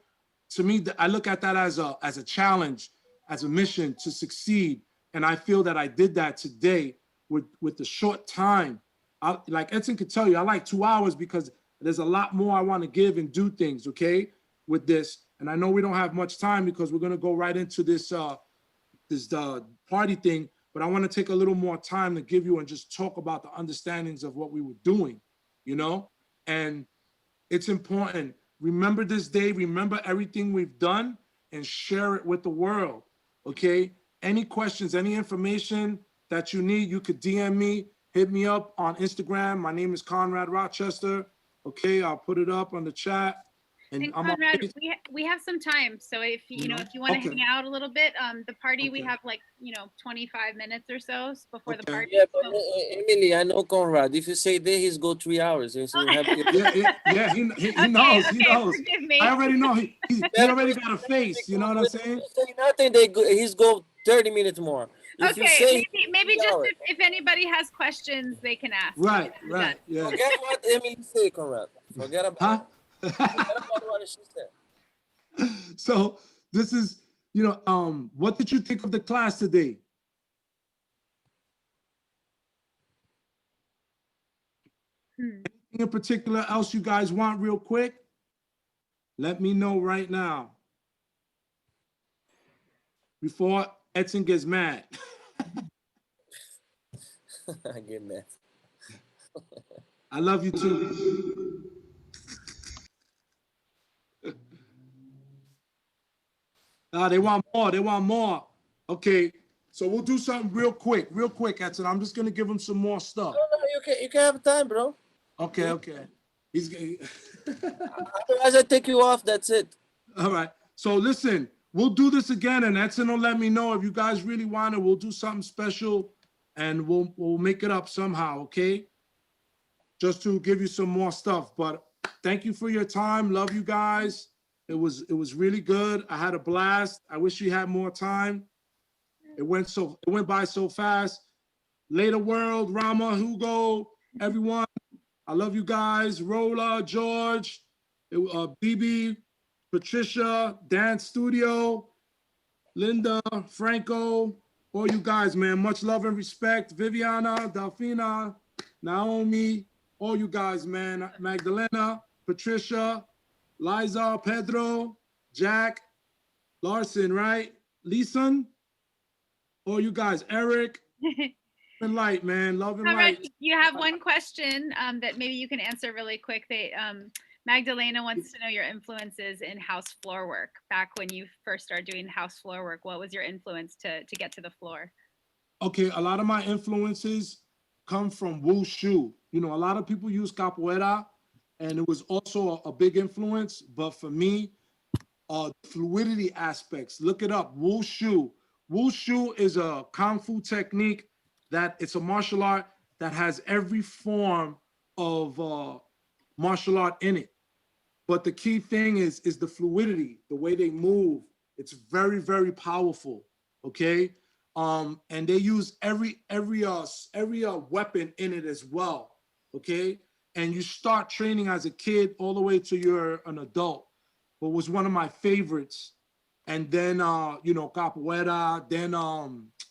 Speaker 1: To me, I look at that as a challenge, as a mission to succeed. And I feel that I did that today with the short time. Like Edson could tell you, I like 2 hours because there's a lot more I want to give and do things, okay, with this. And I know we don't have much time because we're going to go right into this party thing. But I want to take a little more time to give you and just talk about the understandings of what we were doing, you know? And it's important. Remember this day, remember everything we've done, and share it with the world, okay? Any questions, any information that you need, you could DM me, hit me up on Instagram. My name is Conrad Rochester, okay? I'll put it up on the chat.
Speaker 2: And Conrad, we have some time. So if you know, if you want to hang out a little bit, the party, we have like, 25 minutes or so before the party.
Speaker 4: Yeah, but Emily, I know Conrad. If you say that, he's go 3 hours. So you have
Speaker 1: yeah, he knows. He knows.
Speaker 2: Forgive me.
Speaker 1: I already know. He already got a face. You know what I'm saying?
Speaker 4: If you say nothing, he's go 30 minutes more. If you say
Speaker 2: maybe just if anybody has questions, they can ask.
Speaker 1: Right. Yeah.
Speaker 4: Forget what Emily said, Conrad. Forget about what she said.
Speaker 1: So this is, what did you think of the class today? Anything in particular else you guys want real quick? Let me know right now before Edson gets mad.
Speaker 4: I get mad.
Speaker 1: I love you too. They want more. They want more. Okay, so we'll do something real quick, Edson. I'm just gonna give him some more stuff.
Speaker 4: No, you can have time, bro.
Speaker 1: Okay. He's
Speaker 4: otherwise I take you off. That's it.
Speaker 1: All right. So listen, we'll do this again, and Edson will let me know if you guys really want it. We'll do something special, and we'll make it up somehow. Okay. Just to give you some more stuff. But thank you for your time. Love you guys. It was really good. I had a blast. I wish you had more time. It went by so fast. Later world, Rama, Hugo, everyone. I love you guys. Rola, George, BB, Patricia, Dance Studio, Linda, Franco, all you guys, man. Much love and respect. Viviana, Delfina, Naomi, all you guys, man. Magdalena, Patricia, Liza, Pedro, Jack, Larson, right? Leeson, all you guys, Eric, and light, man, love and light.
Speaker 2: You have one question that maybe you can answer really quick. Magdalena wants to know your influences in house floor work. Back when you first started doing house floor work, what was your influence to get to the floor?
Speaker 1: Okay, a lot of my influences come from wushu. You know, a lot of people use capoeira, and it was also a big influence. But for me, fluidity aspects. Look it up. Wushu. Wushu is a kung fu technique that it's a martial art that has every form of martial art in it. But the key thing is the fluidity, the way they move. It's very, very powerful. Okay. And they use every weapon in it as well. Okay. And you start training as a kid all the way to you're an adult. But was one of my favorites. And then you know, capoeira, then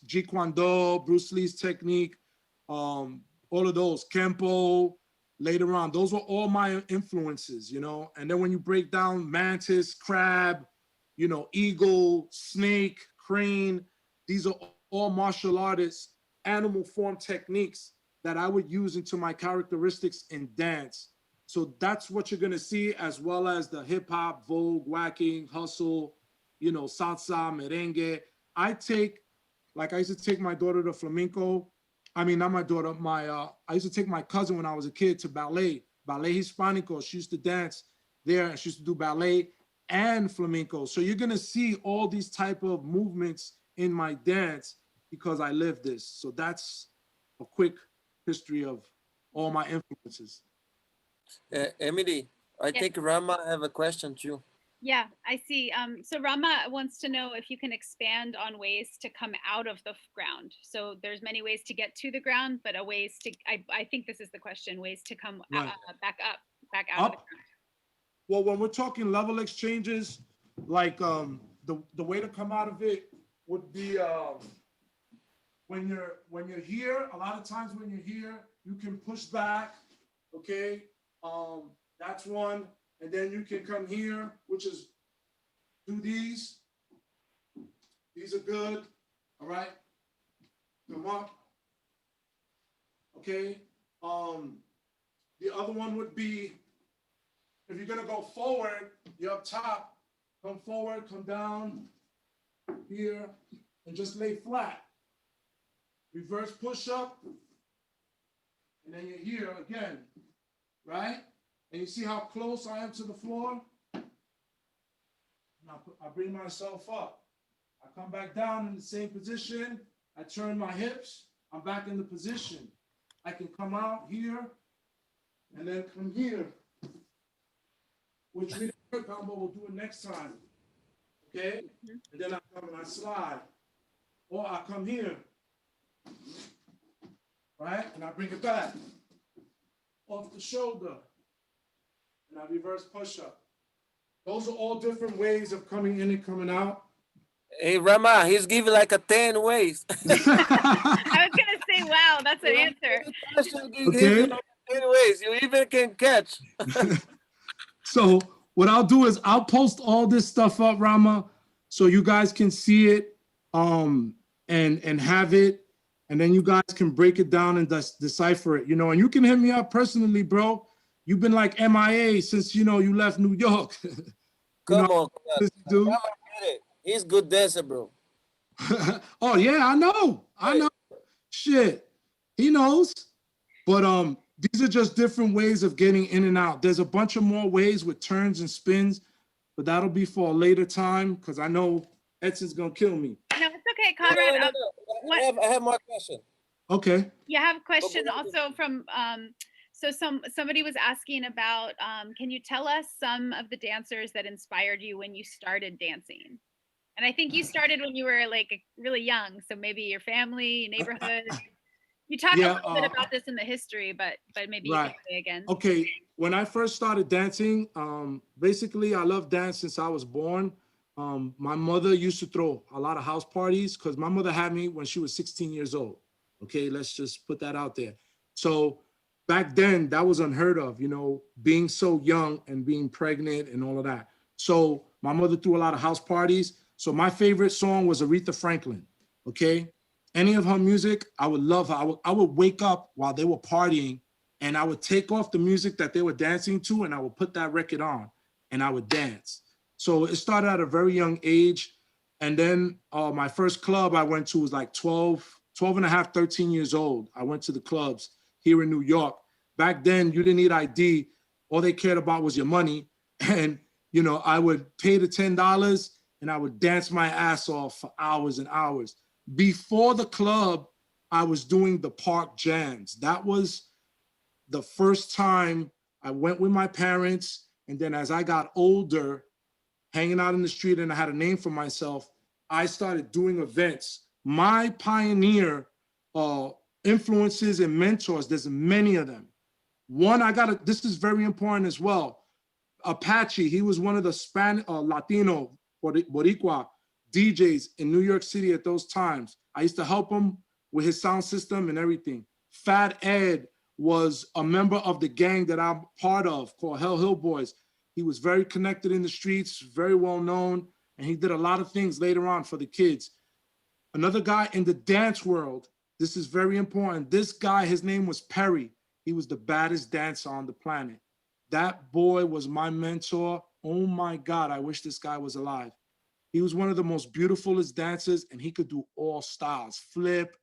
Speaker 1: Jeet Kune Do, Bruce Lee's technique, all of those, Kempo, later on. Those were all my influences, you know. And then when you break down mantis, crab, you know, eagle, snake, crane, these are all martial artists, animal form techniques that I would use into my characteristics in dance. So that's what you're gonna see, as well as the hip hop, vogue, whacking, hustle, you know, salsa, merengue. I used to take my daughter to flamenco. I mean, not my daughter, I used to take my cousin when I was a kid to ballet Hispanico. She used to dance there, and she used to do ballet and flamenco. So you're gonna see all these type of movements in my dance because I live this. So that's a quick history of all my influences.
Speaker 4: Emily, I
Speaker 2: Yes.
Speaker 4: think Rama have a question too.
Speaker 2: Yeah, I see. So Rama wants to know if you can expand on ways to come out of the ground. So there's many ways to get to the ground, but I think this is the question, ways to come
Speaker 1: Right.
Speaker 2: back out of the
Speaker 1: Up.
Speaker 2: ground.
Speaker 1: Well, when we're talking level exchanges, like the way to come out of it would be when you're here. A lot of times when you're here, you can push back. Okay, that's one, and then you can come here, which is do these. These are good. All right, come up. Okay. The other one would be, if you're gonna go forward, you're up top, come forward, come down here, and just lay flat. Reverse push up, and then you're here again, right? And you see how close I am to the floor? And I bring myself up. I come back down in the same position. I turn my hips. I'm back in the position. I can come out here and then come here, which we didn't work on, but we'll do it next time. Okay? And then I come and I slide. Or I come here, right? And I bring it back off the shoulder. And I reverse push up. Those are all different ways of coming in and coming out.
Speaker 4: Hey Rama, he's giving like a 10 ways.
Speaker 2: I was gonna say, wow, that's an answer.
Speaker 1: Okay.
Speaker 4: Like 10 ways. You even can catch.
Speaker 1: So what I'll do is I'll post all this stuff up, Rama, so you guys can see it and have it, and then you guys can break it down and decipher it, you know. And you can hit me up personally, bro. You've been like MIA since, you know, you left New York.
Speaker 4: Come on,
Speaker 1: dude.
Speaker 4: Rama did it. He's good dancer, bro.
Speaker 1: Oh yeah, I know. Shit, he knows. But these are just different ways of getting in and out. There's a bunch of more ways with turns and spins, but that'll be for a later time because I know Edson's gonna kill me.
Speaker 2: No, it's okay, Conrad.
Speaker 4: No. I have more questions.
Speaker 1: Okay.
Speaker 2: You have a question also from so somebody was asking about can you tell us some of the dancers that inspired you when you started dancing? And I think you started when you were like really young, so maybe your family, neighborhood. You talked a little bit about this in the history, but maybe you can say again.
Speaker 1: Okay, when I first started dancing, basically I loved dance since I was born. My mother used to throw a lot of house parties because my mother had me when she was 16 years old. Okay, let's just put that out there. So back then that was unheard of, you know, being so young and being pregnant and all of that. So my mother threw a lot of house parties. So my favorite song was Aretha Franklin. Okay, any of her music, I would love her. I would wake up while they were partying and I would take off the music that they were dancing to, and I would put that record on, and I would dance. So it started at a very young age. And then my first club I went to was like 12 and a half, 13 years old. I went to the clubs here in New York. Back then, you didn't need ID. All they cared about was your money. And, you know, I would pay the $10 and I would dance my ass off for hours and hours. Before the club, I was doing the park jams. That was the first time I went with my parents. And then as I got older, hanging out in the street, and I had a name for myself, I started doing events. My pioneer influences and mentors, there's many of them. One, this is very important as well. Apache, he was one of the Latino Boricua DJs in New York City at those times. I used to help him with his sound system and everything. Fat Ed was a member of the gang that I'm part of called Hell Hill Boys. He was very connected in the streets, very well known, and he did a lot of things later on for the kids. Another guy in the dance world, this is very important. This guy, his name was Perry. He was the baddest dancer on the planet. That boy was my mentor. Oh my God, I wish this guy was alive. He was one of the most beautifulest dancers, and he could do all styles, flip,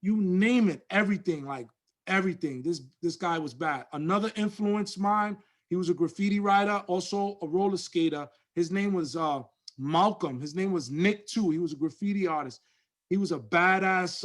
Speaker 1: you name it, everything, like everything. This guy was bad. Another influence mine, he was a graffiti writer, also a roller skater. His name was Malcolm. His name was Nick too. He was a graffiti artist. He was a badass,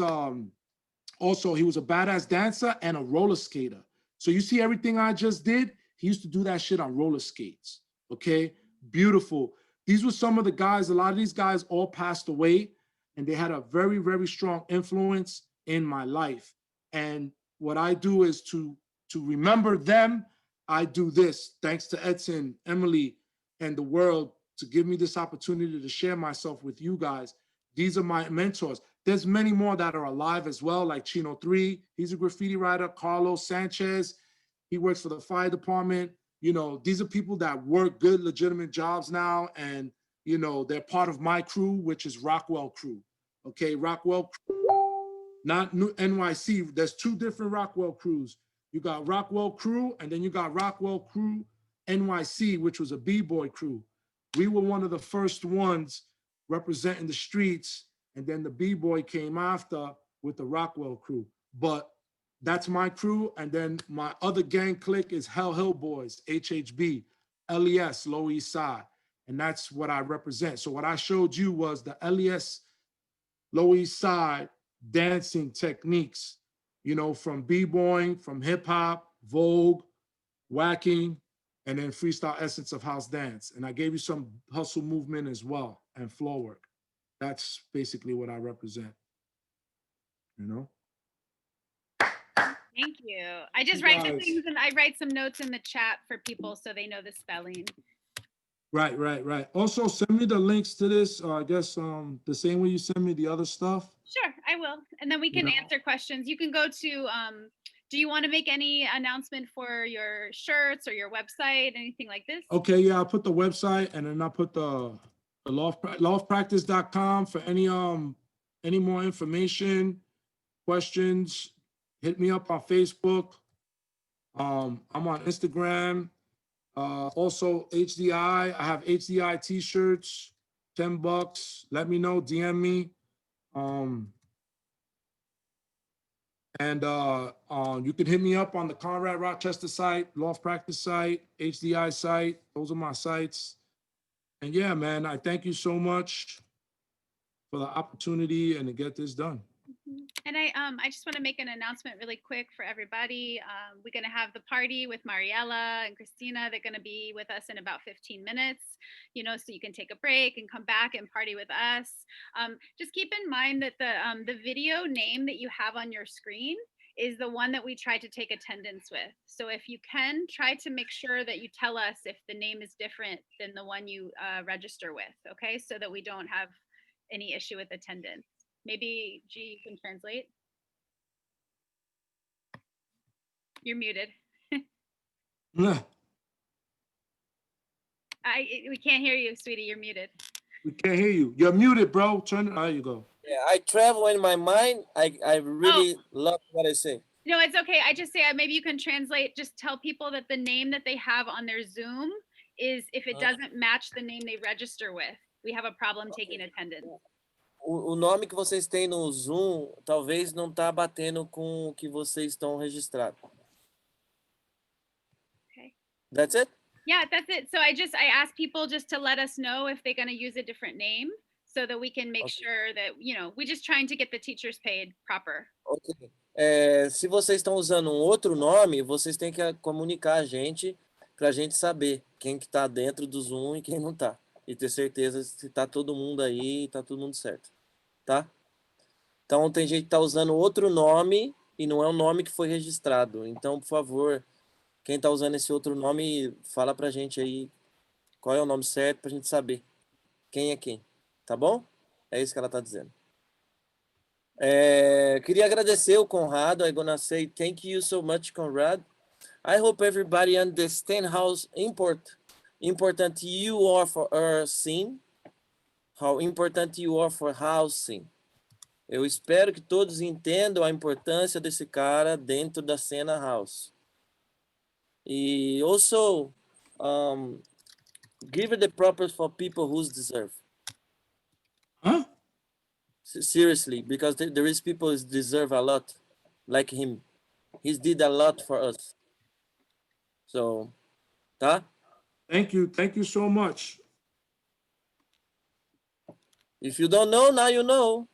Speaker 1: also he was a badass dancer and a roller skater. So you see everything I just did, he used to do that shit on roller skates, okay? Beautiful. These were some of the guys, a lot of these guys all passed away, and they had a very, very strong influence in my life. And what I do is to remember them, I do this. Thanks to Edson, Emily, and the world to give me this opportunity to share myself with you guys. These are my mentors. There's many more that are alive as well, like Chino 3. He's a graffiti writer. Carlos Sanchez, he works for the fire department. You know, these are people that work good, legitimate jobs now. And, you know, they're part of my crew, which is Rockwell Crew. Okay, Rockwell, not New NYC. There's two different Rockwell crews. You got Rockwell Crew, and then you got Rockwell Crew NYC, which was a B-boy crew. We were one of the first ones representing the streets, and then the B-boy came after with the Rockwell Crew. But that's my crew, and then my other gang clique is Hell Hill Boys, HHB, LES, Lower East Side, and that's what I represent. So what I showed you was the LES, Lower East Side dancing techniques, you know, from b-boying, from hip-hop, Vogue, whacking, and then freestyle essence of house dance. And I gave you some hustle movement as well and floor work. That's basically what I represent, you know?
Speaker 2: Thank you. I just write some things, and I write some notes in the chat for people so they know the spelling.
Speaker 1: Right, right, right. Also, send me the links to this, I guess the same way you send me the other stuff.
Speaker 2: Sure, I will. And then we can answer questions. You can go to, do you want to make any announcement for your shirts or your website, anything like this?
Speaker 1: Okay, yeah, I'll put the website, and then I'll put the loftpractice.com for any more information, questions. Hit me up on Facebook. I'm on Instagram. Also HDI. I have HDI t-shirts, $10. Let me know, DM me. You can hit me up on the Conrad Rochester site, Loft Practice site, HDI site. Those are my sites. And yeah, man, I thank you so much for the opportunity and to get this done.
Speaker 2: And I just want to make an announcement really quick for everybody. We're going to have the party with Mariella and Christina. They're going to be with us in about 15 minutes, you know, so you can take a break and come back and party with us. Just keep in mind that the video name that you have on your screen is the one that we try to take attendance with. So if you can, try to make sure that you tell us if the name is different than the one you register with, okay? So that we don't have any issue with attendance. Maybe G, you can translate. You're muted.
Speaker 1: Yeah.
Speaker 2: We can't hear you, sweetie. You're muted.
Speaker 1: We can't hear you. You're muted, bro. Turn it. There you go.
Speaker 4: Yeah, I travel in my mind. I really love what I say.
Speaker 2: No, it's okay. I just say maybe you can translate, just tell people that the name that they have on their Zoom is, if it doesn't match the name they register with, we have a problem taking attendance.
Speaker 4: O nome que vocês têm no Zoom talvez não tá batendo com o que vocês estão registrados.
Speaker 2: Okay.
Speaker 4: That's it?
Speaker 2: Yeah, that's it. So I ask people just to let us know if they're going to use a different name so that we can make sure that, we're just trying to get the teachers paid proper.
Speaker 4: Ok. Se vocês estão usando um outro nome, vocês têm que comunicar a gente para a gente saber quem que está dentro do Zoom e quem não está. E ter certeza se está todo mundo aí e está todo mundo certo. Tá? Então, tem gente que está usando outro nome e não é um nome que foi registrado. Então, por favor, quem está usando esse outro nome, fala para a gente aí qual é o nome certo para a gente saber quem é quem. Tá bom? É isso que ela está dizendo. Queria agradecer o Conrado. I'm gonna say thank you so much, Conrad. I hope everybody understand how important you are for our scene, how important you are for housing. Eu espero que todos entendam a importância desse cara dentro da cena house. E also, give the proper for people who deserve.
Speaker 1: Huh?
Speaker 4: Seriously, because there is people who deserve a lot, like him. He's did a lot for us. So, tá?
Speaker 1: Thank you so much.
Speaker 4: If you don't know, now you know.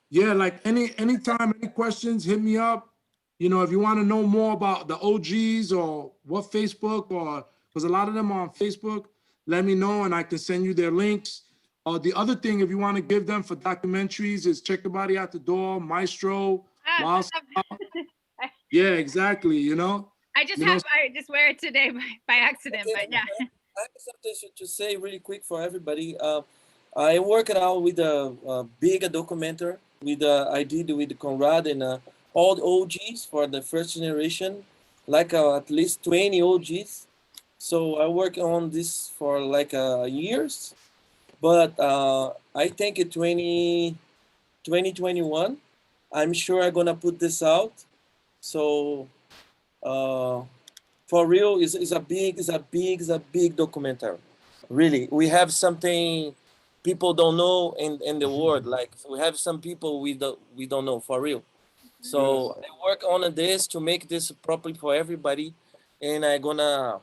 Speaker 1: Yeah, like anytime, any questions, hit me up. If you want to know more about the OGs or what Facebook, or because a lot of them are on Facebook, let me know and I can send you their links. The other thing, if you want to give them for documentaries, is Check the Body Out the Door, Maestro, Wild Style. Yeah, exactly.
Speaker 2: I just wear it today by accident,
Speaker 4: Okay,
Speaker 2: but yeah.
Speaker 4: I have something to say really quick for everybody. I worked out with a big documentary I did with Conrad and all the OGs for the first generation, like at least 20 OGs. So I worked on this for like years, but I think in 2021, I'm sure I'm gonna put this out. So for real, it's a big documentary. Really, we have something people don't know in the world. Like we have some people we don't know, for real. So I work on this to make this properly for everybody, and I gonna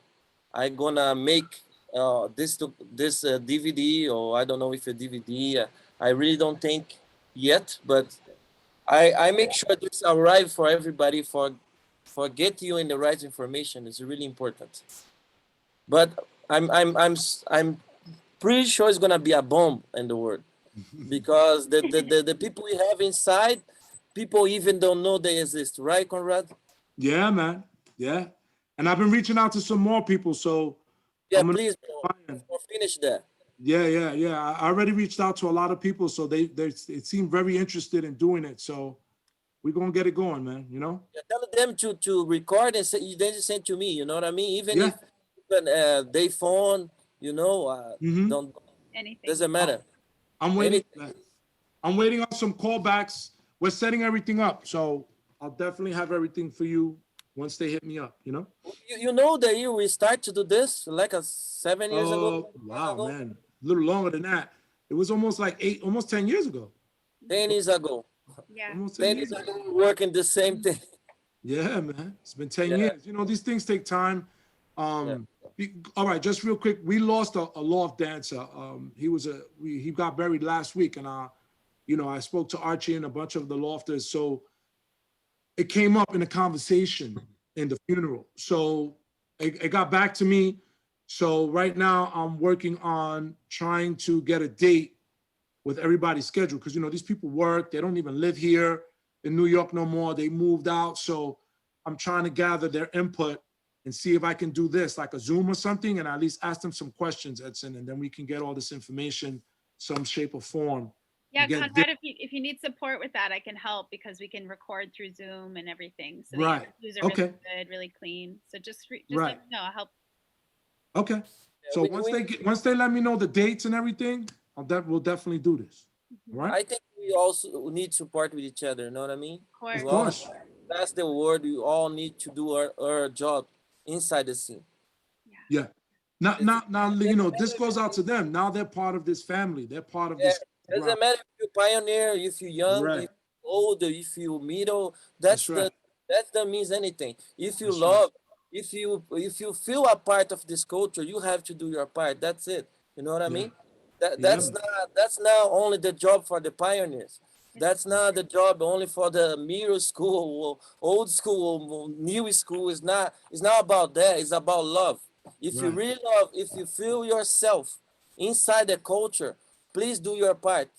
Speaker 4: make this DVD, or I don't know if a DVD. I really don't think yet, but I make sure this arrive for everybody for get you in the right information. Is really important. But I'm pretty sure it's gonna be a bomb in the world, because the people we have inside, people even don't know they exist, right, Conrad?
Speaker 1: Yeah, man. Yeah. And I've been reaching out to some more people, so
Speaker 4: Yeah,
Speaker 1: I'm gonna-
Speaker 4: please, bro, finish that.
Speaker 1: Yeah. I already reached out to a lot of people, so they seem very interested in doing it. So we're gonna get it going, man.
Speaker 4: Yeah, tell them to record and then send to me. You know what I mean? Even
Speaker 1: Yeah.
Speaker 4: if they phone, don't
Speaker 2: Anything.
Speaker 4: doesn't matter.
Speaker 1: I'm waiting on some callbacks. We're setting everything up, so I'll definitely have everything for you once they hit me up.
Speaker 4: You know the year we start to do this, like 7 years ago.
Speaker 1: Wow, man, a little longer than that. It was almost like 10 years ago.
Speaker 4: 10 years ago.
Speaker 2: Yeah.
Speaker 1: Almost
Speaker 4: 10
Speaker 1: 10
Speaker 4: years
Speaker 1: years ago.
Speaker 4: ago, we working the same thing.
Speaker 1: Yeah, man, it's been 10
Speaker 4: Yeah.
Speaker 1: years. These things take time. All right, just real quick, we lost a Loft dancer. He got buried last week, and I spoke to Archie and a bunch of the Lofters, so it came up in a conversation in the funeral. So it got back to me. So right now I'm working on trying to get a date with everybody's schedule, because these people work, they don't even live here in New York no more. They moved out. So I'm trying to gather their input and see if I can do this, like a Zoom or something, and at least ask them some questions, Edson, and then we can get all this information, some shape or form.
Speaker 2: Yeah,
Speaker 1: You get
Speaker 2: Conrad, if you need support with that, I can help, because we can record through Zoom and everything. So the
Speaker 1: Right.
Speaker 2: interviews are really good, really clean. So just let me know. I'll help.
Speaker 1: Okay. So once they let me know the dates and everything, we'll definitely do this. All right.
Speaker 4: I think we also need support with each other. You know what I mean?
Speaker 2: Of course.
Speaker 1: Of course.
Speaker 4: That's the word. We all need to do our job inside the scene.
Speaker 1: Yeah. Now,
Speaker 4: It's,
Speaker 1: you know, this goes out to them. Now they're part of this family. They're part of
Speaker 4: yeah,
Speaker 1: this
Speaker 4: doesn't
Speaker 1: ground.
Speaker 4: matter if you're pioneer, if you're young, if
Speaker 1: Right.
Speaker 4: you're old, if you're middle.
Speaker 1: That's right.
Speaker 4: That doesn't mean anything. If you
Speaker 1: That's right.
Speaker 4: love, if you feel a part of this culture, you have to do your part. That's it. You know what I
Speaker 1: Yeah.
Speaker 4: mean?
Speaker 1: Yeah.
Speaker 4: That's not only the job for the pioneers. That's not the job only for the middle school, or old school, or new school. It's not about that. It's about love. If you
Speaker 1: Right.
Speaker 4: really love, if you feel yourself inside the culture, please do your part.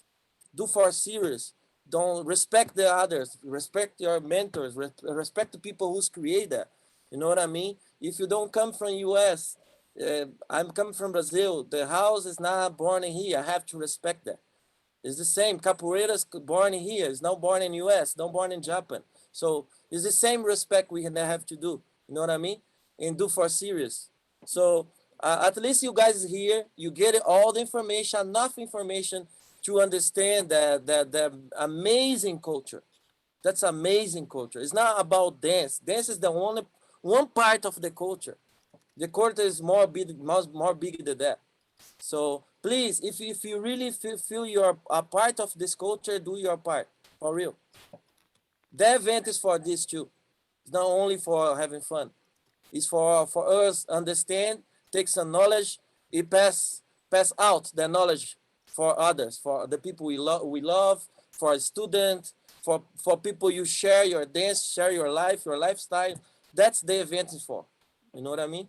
Speaker 4: Do for serious. Don't respect the others. Respect your mentors. Respect the people who's create that. You know what I mean? If you don't come from US, I'm coming from Brazil. The house is not born in here. I have to respect that. It's the same. Capoeira's born in here. It's not born in US. Not born in Japan. So it's the same respect we have to do. You know what I mean? And do for serious. So at least you guys here, you get all the information, enough information to understand that the amazing culture. That's amazing culture. It's not about dance. Dance is the only one part of the culture. The culture is more big than that. So please, if you really feel you're a part of this culture, do your part for real. The event is for this too. It's not only for having fun. It's for us understand, take some knowledge, it pass out the knowledge for others, for the people we love, for students, for people you share your dance, share your life, your lifestyle. That's the event is for. You know what I mean?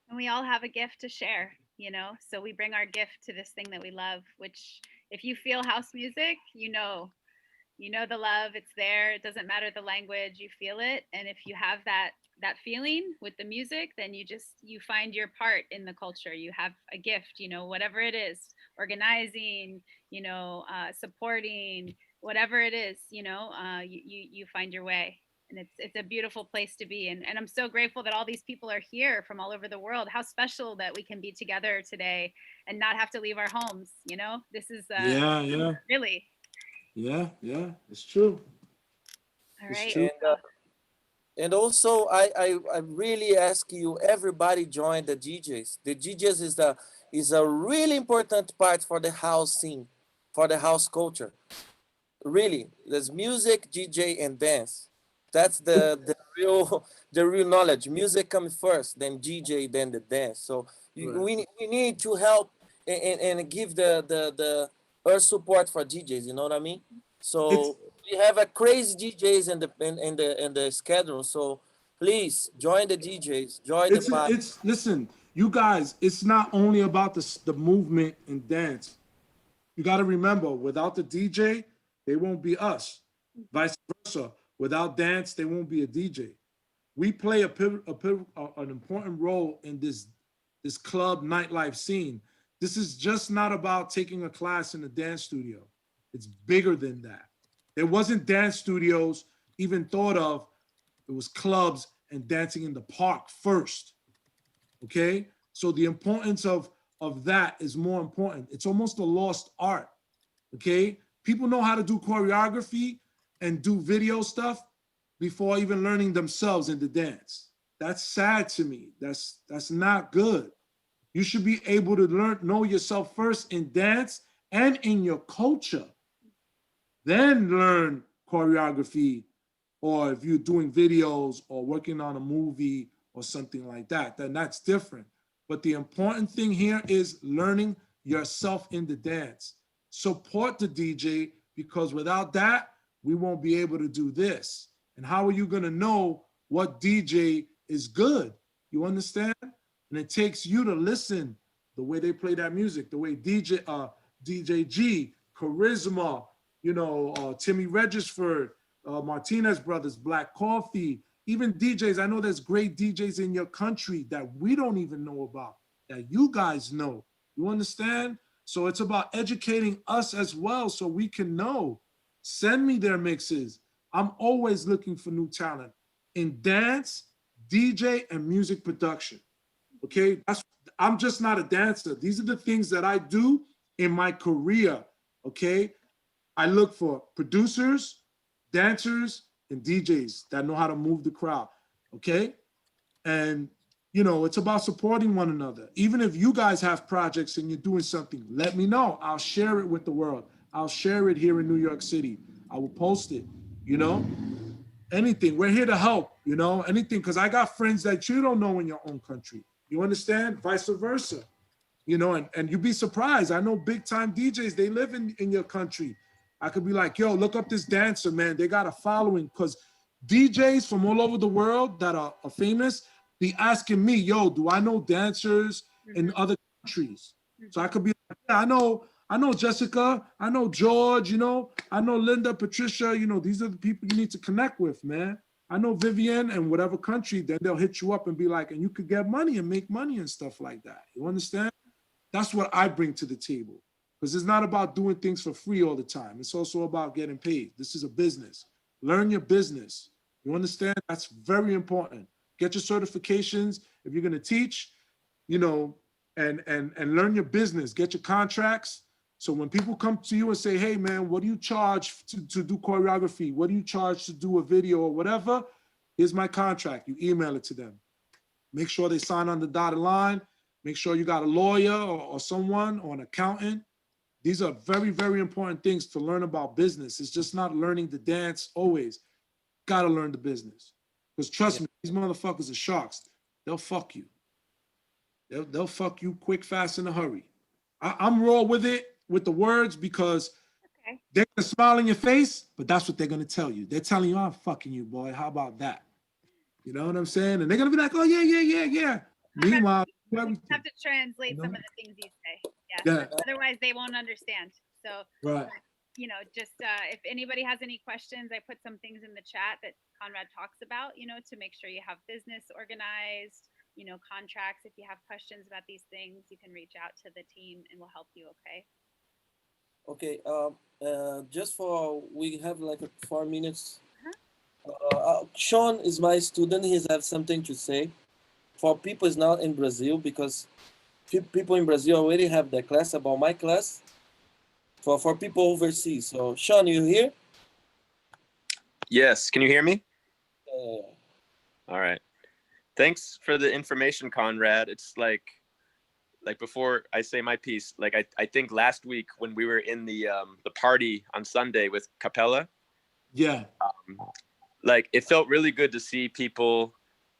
Speaker 2: And we all have a gift to share, you know, so we bring our gift to this thing that we love, which if you feel house music, you know the love, it's there. It doesn't matter the language, you feel it. And if you have that feeling with the music, then you find your part in the culture. You have a gift, you know, whatever it is, organizing, you know, supporting, whatever it is, you know, you find your way. And it's a beautiful place to be. And I'm so grateful that all these people are here from all over the world. How special that we can be together today and not have to leave our homes, you know. This is
Speaker 1: Yeah. Yeah.
Speaker 2: really
Speaker 1: Yeah. Yeah. It's true.
Speaker 2: all
Speaker 1: It's
Speaker 2: right.
Speaker 1: true.
Speaker 4: And also, I really ask you, everybody join the DJs. The DJs is a really important part for the house scene, for the house culture. Really, there's music, DJ, and dance. That's the real the real knowledge. Music comes first, then DJ, then the dance. So
Speaker 1: Right.
Speaker 4: we need to help and give the our support for DJs. You know what I mean?
Speaker 1: It's
Speaker 4: So we have a crazy DJs in the schedule. So please join the DJs, join the party.
Speaker 1: it's listen, you guys, it's not only about the movement and dance. You got to remember, without the DJ, they won't be us. Vice versa. Without dance, they won't be a DJ. We play an important role in this club nightlife scene. This is just not about taking a class in a dance studio. It's bigger than that. There wasn't dance studios even thought of. It was clubs and dancing in the park first. Okay, so the importance of that is more important. It's almost a lost art. Okay, people know how to do choreography and do video stuff before even learning themselves in the dance. That's sad to me. That's not good. You should be able to know yourself first in dance and in your culture, then learn choreography, or if you're doing videos or working on a movie or something like that, then that's different. But the important thing here is learning yourself in the dance. Support the DJ, because without that, we won't be able to do this. And how are you going to know what DJ is good? You understand? And it takes you to listen the way they play that music, the way DJ G, Charisma, you know, Timmy Regisford, Martinez Brothers, Black Coffee, even DJs. I know there's great DJs in your country that we don't even know about, that you guys know. You understand? So it's about educating us as well so we can know. Send me their mixes. I'm always looking for new talent in dance, DJ, and music production. Okay? I'm just not a dancer. These are the things that I do in my career. Okay? I look for producers, dancers, and DJs that know how to move the crowd, okay? And, you know, it's about supporting one another. Even if you guys have projects and you're doing something, let me know. I'll share it with the world. I'll share it here in New York City. I will post it, you know? Anything. We're here to help, you know? Anything, because I got friends that you don't know in your own country. You understand? Vice versa. You know, and you'd be surprised. I know big time DJs, they live in your country. I could be like, yo, look up this dancer, man. They got a following, because DJs from all over the world that are famous be asking me, yo, do I know dancers in other countries? So I could be like, yeah, I know Jessica, I know George, you know, I know Linda, Patricia, you know, these are the people you need to connect with, man. I know Vivian and whatever country, then they'll hit you up and be like, and you could get money and make money and stuff like that. You understand? That's what I bring to the table, because it's not about doing things for free all the time. It's also about getting paid. This is a business. Learn your business. You understand? That's very important. Get your certifications if you're going to teach, you know, and learn your business. Get your contracts. So when people come to you and say, hey, man, what do you charge to do choreography? What do you charge to do a video or whatever? Here's my contract. You email it to them. Make sure they sign on the dotted line. Make sure you got a lawyer or someone or an accountant. These are very, very important things to learn about business. It's just not learning the dance always. Got to learn the business. Because trust me, these motherfuckers are sharks. They'll fuck you. They'll fuck you quick, fast, in a hurry. I'm raw with it, with the words, because they're going to smile in your face, but that's what they're going to tell you. They're telling you, I'm fucking you, boy. How about that? You know what I'm saying? And they're going to be like, oh, yeah. Meanwhile,
Speaker 2: you have to translate some of the things you say. Yeah. Otherwise, they won't understand. So, you know, just if anybody has any questions, I put some things in the chat that Conrad talks about, you know, to make sure you have business organized, you know, contracts. If you have questions about these things, you can reach out to the team and we'll help you, okay?
Speaker 4: Okay, just for, we have like 4 minutes. Sean is my student. He has something to say. For people is not in Brazil, because people in Brazil already have the class about my class. For people overseas. So Sean, you here?
Speaker 5: Yes, can you hear me? All right. Thanks for the information, Conrad. It's like before I say my piece, like I think last week when we were in the party on Sunday with Capella, like it felt really good to see people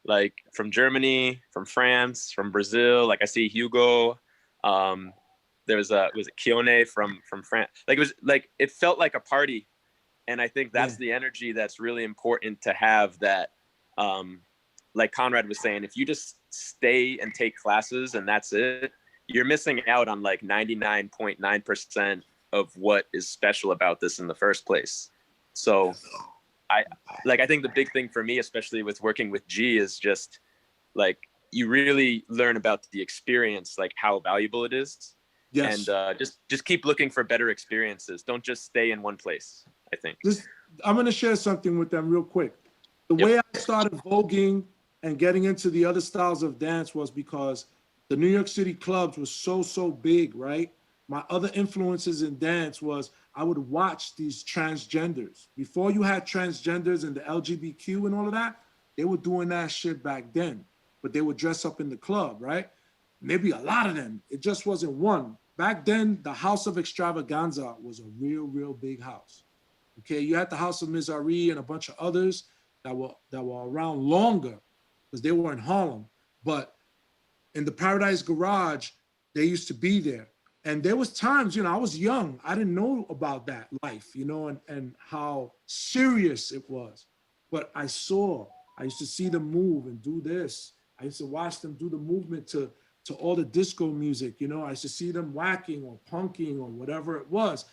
Speaker 5: like from Germany, from France, from Brazil. Like I see Hugo. There was Kione from France. Like it felt like a party, and I think that's the energy that's really important to have. That, like Conrad was saying, if you just stay and take classes and that's it, you're missing out on like 99.9% of what is special about this in the first place. So I think the big thing for me, especially with working with G, is just like you really learn about the experience, like how valuable it is. Yes. And just keep looking for better experiences. Don't just stay in one place, I think.
Speaker 1: I'm going to share something with them real quick. The way I started voguing and getting into the other styles of dance was because the New York City clubs were so big, right? My other influences in dance was I would watch these transgenders. Before you had transgenders and the LGBTQ and all of that, they were doing that shit back then, but they would dress up in the club, right? Maybe a lot of them. It just wasn't one. Back then, the House of Extravaganza was a real big house. Okay, you had the House of Mizrahi and a bunch of others that were around longer because they were in Harlem. But in the Paradise Garage, they used to be there. And there was times, you know, I was young. I didn't know about that life, you know, and how serious it was. But I used to see them move and do this. I used to watch them do the movement to all the disco music, you know. I used to see them whacking or punking or whatever it was.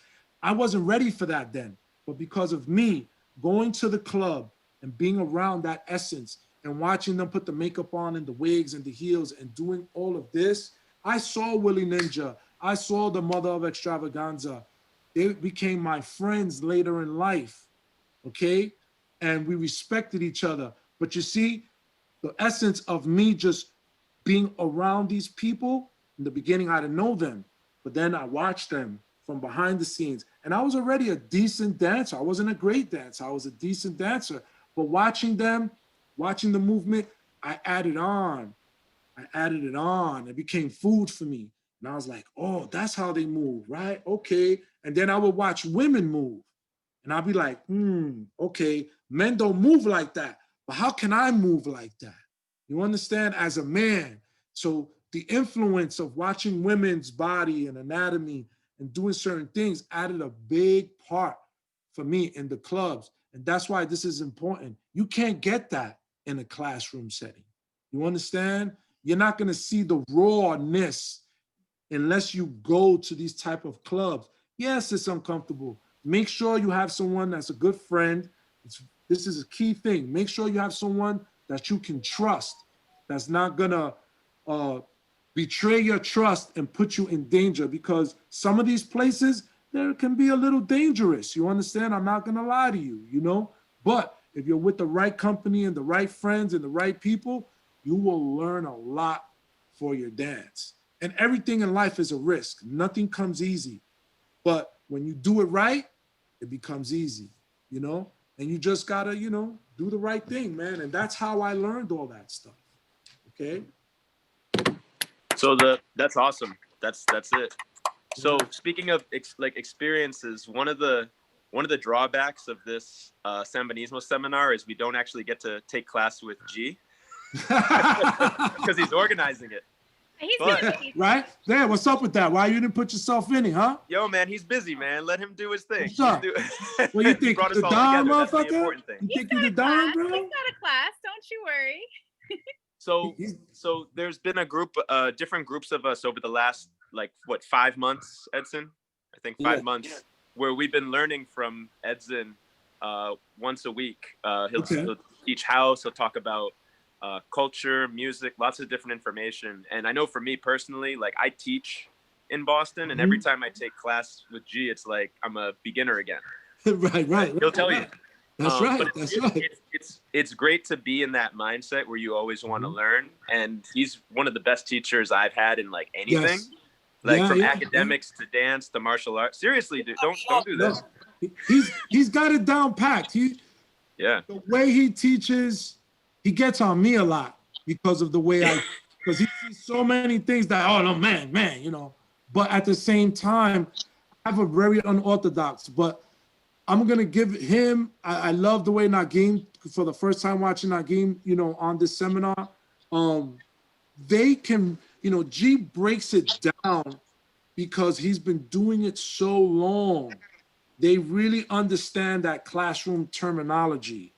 Speaker 1: I wasn't ready for that then. But because of me going to the club and being around that essence and watching them put the makeup on and the wigs and the heels and doing all of this, I saw Willie Ninja. I saw the Mother of Extravaganza. They became my friends later in life, okay? And we respected each other. But you see, the essence of me just being around these people, in the beginning, I didn't know them. But then I watched them from behind the scenes. And I was already a decent dancer. I wasn't a great dancer. I was a decent dancer. But watching them, watching the movement, I added on. I added it on. It became food for me. And I was like, oh, that's how they move, right? Okay. And then I would watch women move. And I'd be like, okay, men don't move like that. But how can I move like that? You understand? As a man. So the influence of watching women's body and anatomy and doing certain things added a big part for me in the clubs. And that's why this is important. You can't get that in a classroom setting. You understand? You're not going to see the rawness unless you go to these type of clubs. Yes, it's uncomfortable. Make sure you have someone that's a good friend. This is a key thing. Make sure you have someone that you can trust, that's not gonna betray your trust and put you in danger, because some of these places, there can be a little dangerous. You understand? I'm not gonna lie to you, you know? But if you're with the right company and the right friends and the right people, you will learn a lot for your dance. And everything in life is a risk. Nothing comes easy. But when you do it right, it becomes easy, you know? And you just gotta, you know, do the right thing, man. And that's how I learned all that stuff. Okay.
Speaker 5: So that's awesome. That's it. So speaking of experiences, one of the drawbacks of this Sambanismo seminar is we don't actually get to take class with G because he's organizing it.
Speaker 1: Right? There, what's up with that? Why you didn't put yourself in it, huh?
Speaker 5: Yo, man, he's busy, man. Let him do his thing.
Speaker 1: What you think?
Speaker 5: Brought us
Speaker 1: The
Speaker 5: all
Speaker 1: Don,
Speaker 5: together. That's the
Speaker 1: motherfucker?
Speaker 5: important thing.
Speaker 1: You think you the Don, bro?
Speaker 2: He's got a class, don't you worry.
Speaker 5: So there's been a group, different groups of us over the last 5 months, Edson? I think 5 months, where we've been learning from Edson once a week. He'll teach house. He'll talk about culture, music, lots of different information. And I know for me personally, like I teach in Boston, and every time I take class with G, it's like I'm a beginner again.
Speaker 1: Right.
Speaker 5: He'll tell you.
Speaker 1: That's right.
Speaker 5: But
Speaker 1: That's right.
Speaker 5: It's great to be in that mindset where you always want to learn. And he's one of the best teachers I've had in like anything, from academics to dance to martial arts. Seriously, dude, don't do this.
Speaker 1: He's got it down packed. The way he teaches, he gets on me a lot because of the way because he sees so many things that, oh no, man, you know. But at the same time, I have a very unorthodox, but I'm going to give him, I love the way Nagim, for the first time watching Nagim, you know, on this seminar, they can, you know, G breaks it down because he's been doing it so long. They really understand that classroom terminology.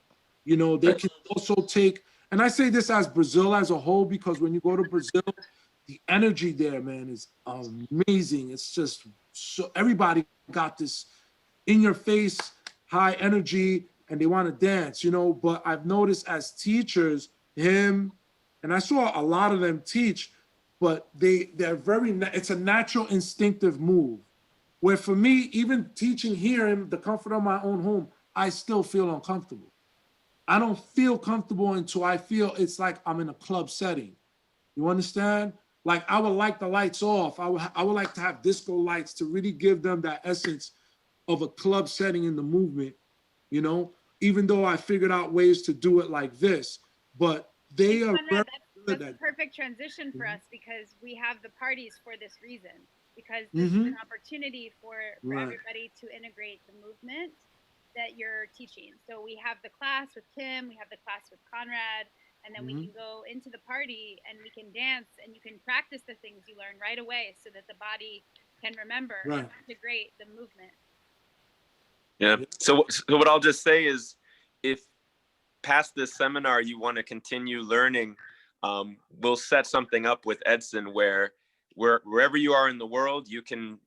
Speaker 1: You know, they can also take, and I say this as Brazil as a whole, because when you go to Brazil, the energy there, man, is amazing. It's just so, everybody got this in your face, high energy, and they want to dance, you know. But I've noticed as teachers, him, and I saw a lot of them teach, but they're very, it's a natural instinctive move. Where for me, even teaching here in the comfort of my own home, I still feel uncomfortable. I don't feel comfortable until I feel it's like I'm in a club setting. You understand? Like I would like the lights off. I would like to have disco lights to really give them that essence of a club setting in the movement, you know, even though I figured out ways to do it like this, but they are very good.
Speaker 2: That's a perfect transition for us, because we have the parties for this reason, because this is an opportunity for everybody to integrate the movement that you're teaching. So we have the class with Kim, we have the class with Conrad, and then we can go into the party and we can dance, and you can practice the things you learn right away so that the body can remember and integrate the movement.
Speaker 5: Yeah. So what I'll just say is, if past this seminar you want to continue learning, we'll set something up with Edson where wherever you are in the world, you can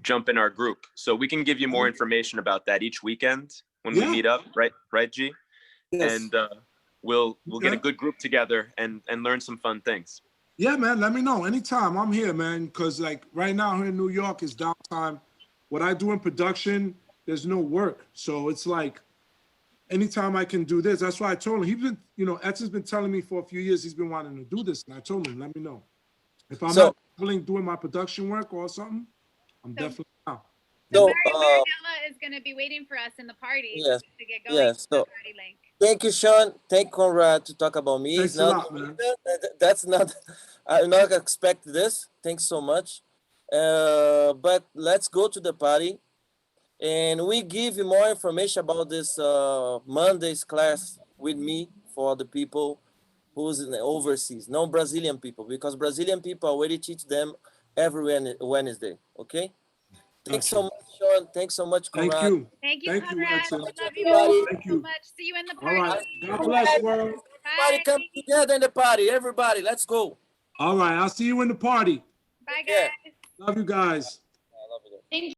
Speaker 5: jump in our group. So we can give you more information about that each weekend when we meet up, right, G? Yes. And we'll get a good group together and learn some fun things.
Speaker 1: Yeah, man. Let me know anytime. I'm here, man. Because like right now here in New York is downtime. What I do in production, there's no work. So it's like anytime I can do this. That's why I told him. He's been, you know, Edson's been telling me for a few years he's been wanting to do this. And I told him, let me know. If I'm not willing doing my production work or something, I'm definitely out.
Speaker 4: So,
Speaker 2: Marianella is going to be waiting for us in the party
Speaker 4: yes,
Speaker 2: to get going.
Speaker 4: yes.
Speaker 2: The
Speaker 4: So
Speaker 2: party link.
Speaker 4: thank you, Sean. Thank Conrad to talk about me.
Speaker 1: Thanks
Speaker 4: It's
Speaker 1: a
Speaker 4: not,
Speaker 1: lot, man.
Speaker 4: that's not, I not expect this. Thanks so much. But let's go to the party. And we give you more information about this Monday's class with me for the people who's in the overseas, no Brazilian people, because Brazilian people already teach them every Wednesday. Okay. Thanks so much, Sean. Thanks so much,
Speaker 1: Thank
Speaker 4: Conrad.
Speaker 1: you.
Speaker 2: Thank you,
Speaker 1: Thank you,
Speaker 2: Conrad.
Speaker 1: Axel.
Speaker 2: Love you
Speaker 4: Everybody.
Speaker 2: all
Speaker 1: Thank
Speaker 2: so
Speaker 1: you.
Speaker 2: much. See you in the
Speaker 1: All
Speaker 2: party.
Speaker 1: right. God bless, world.
Speaker 4: Everybody
Speaker 2: Bye.
Speaker 4: come together in the party. Everybody, let's go.
Speaker 1: All right. I'll see you in the party.
Speaker 2: Bye,
Speaker 4: Yeah.
Speaker 2: guys.
Speaker 1: Love you guys.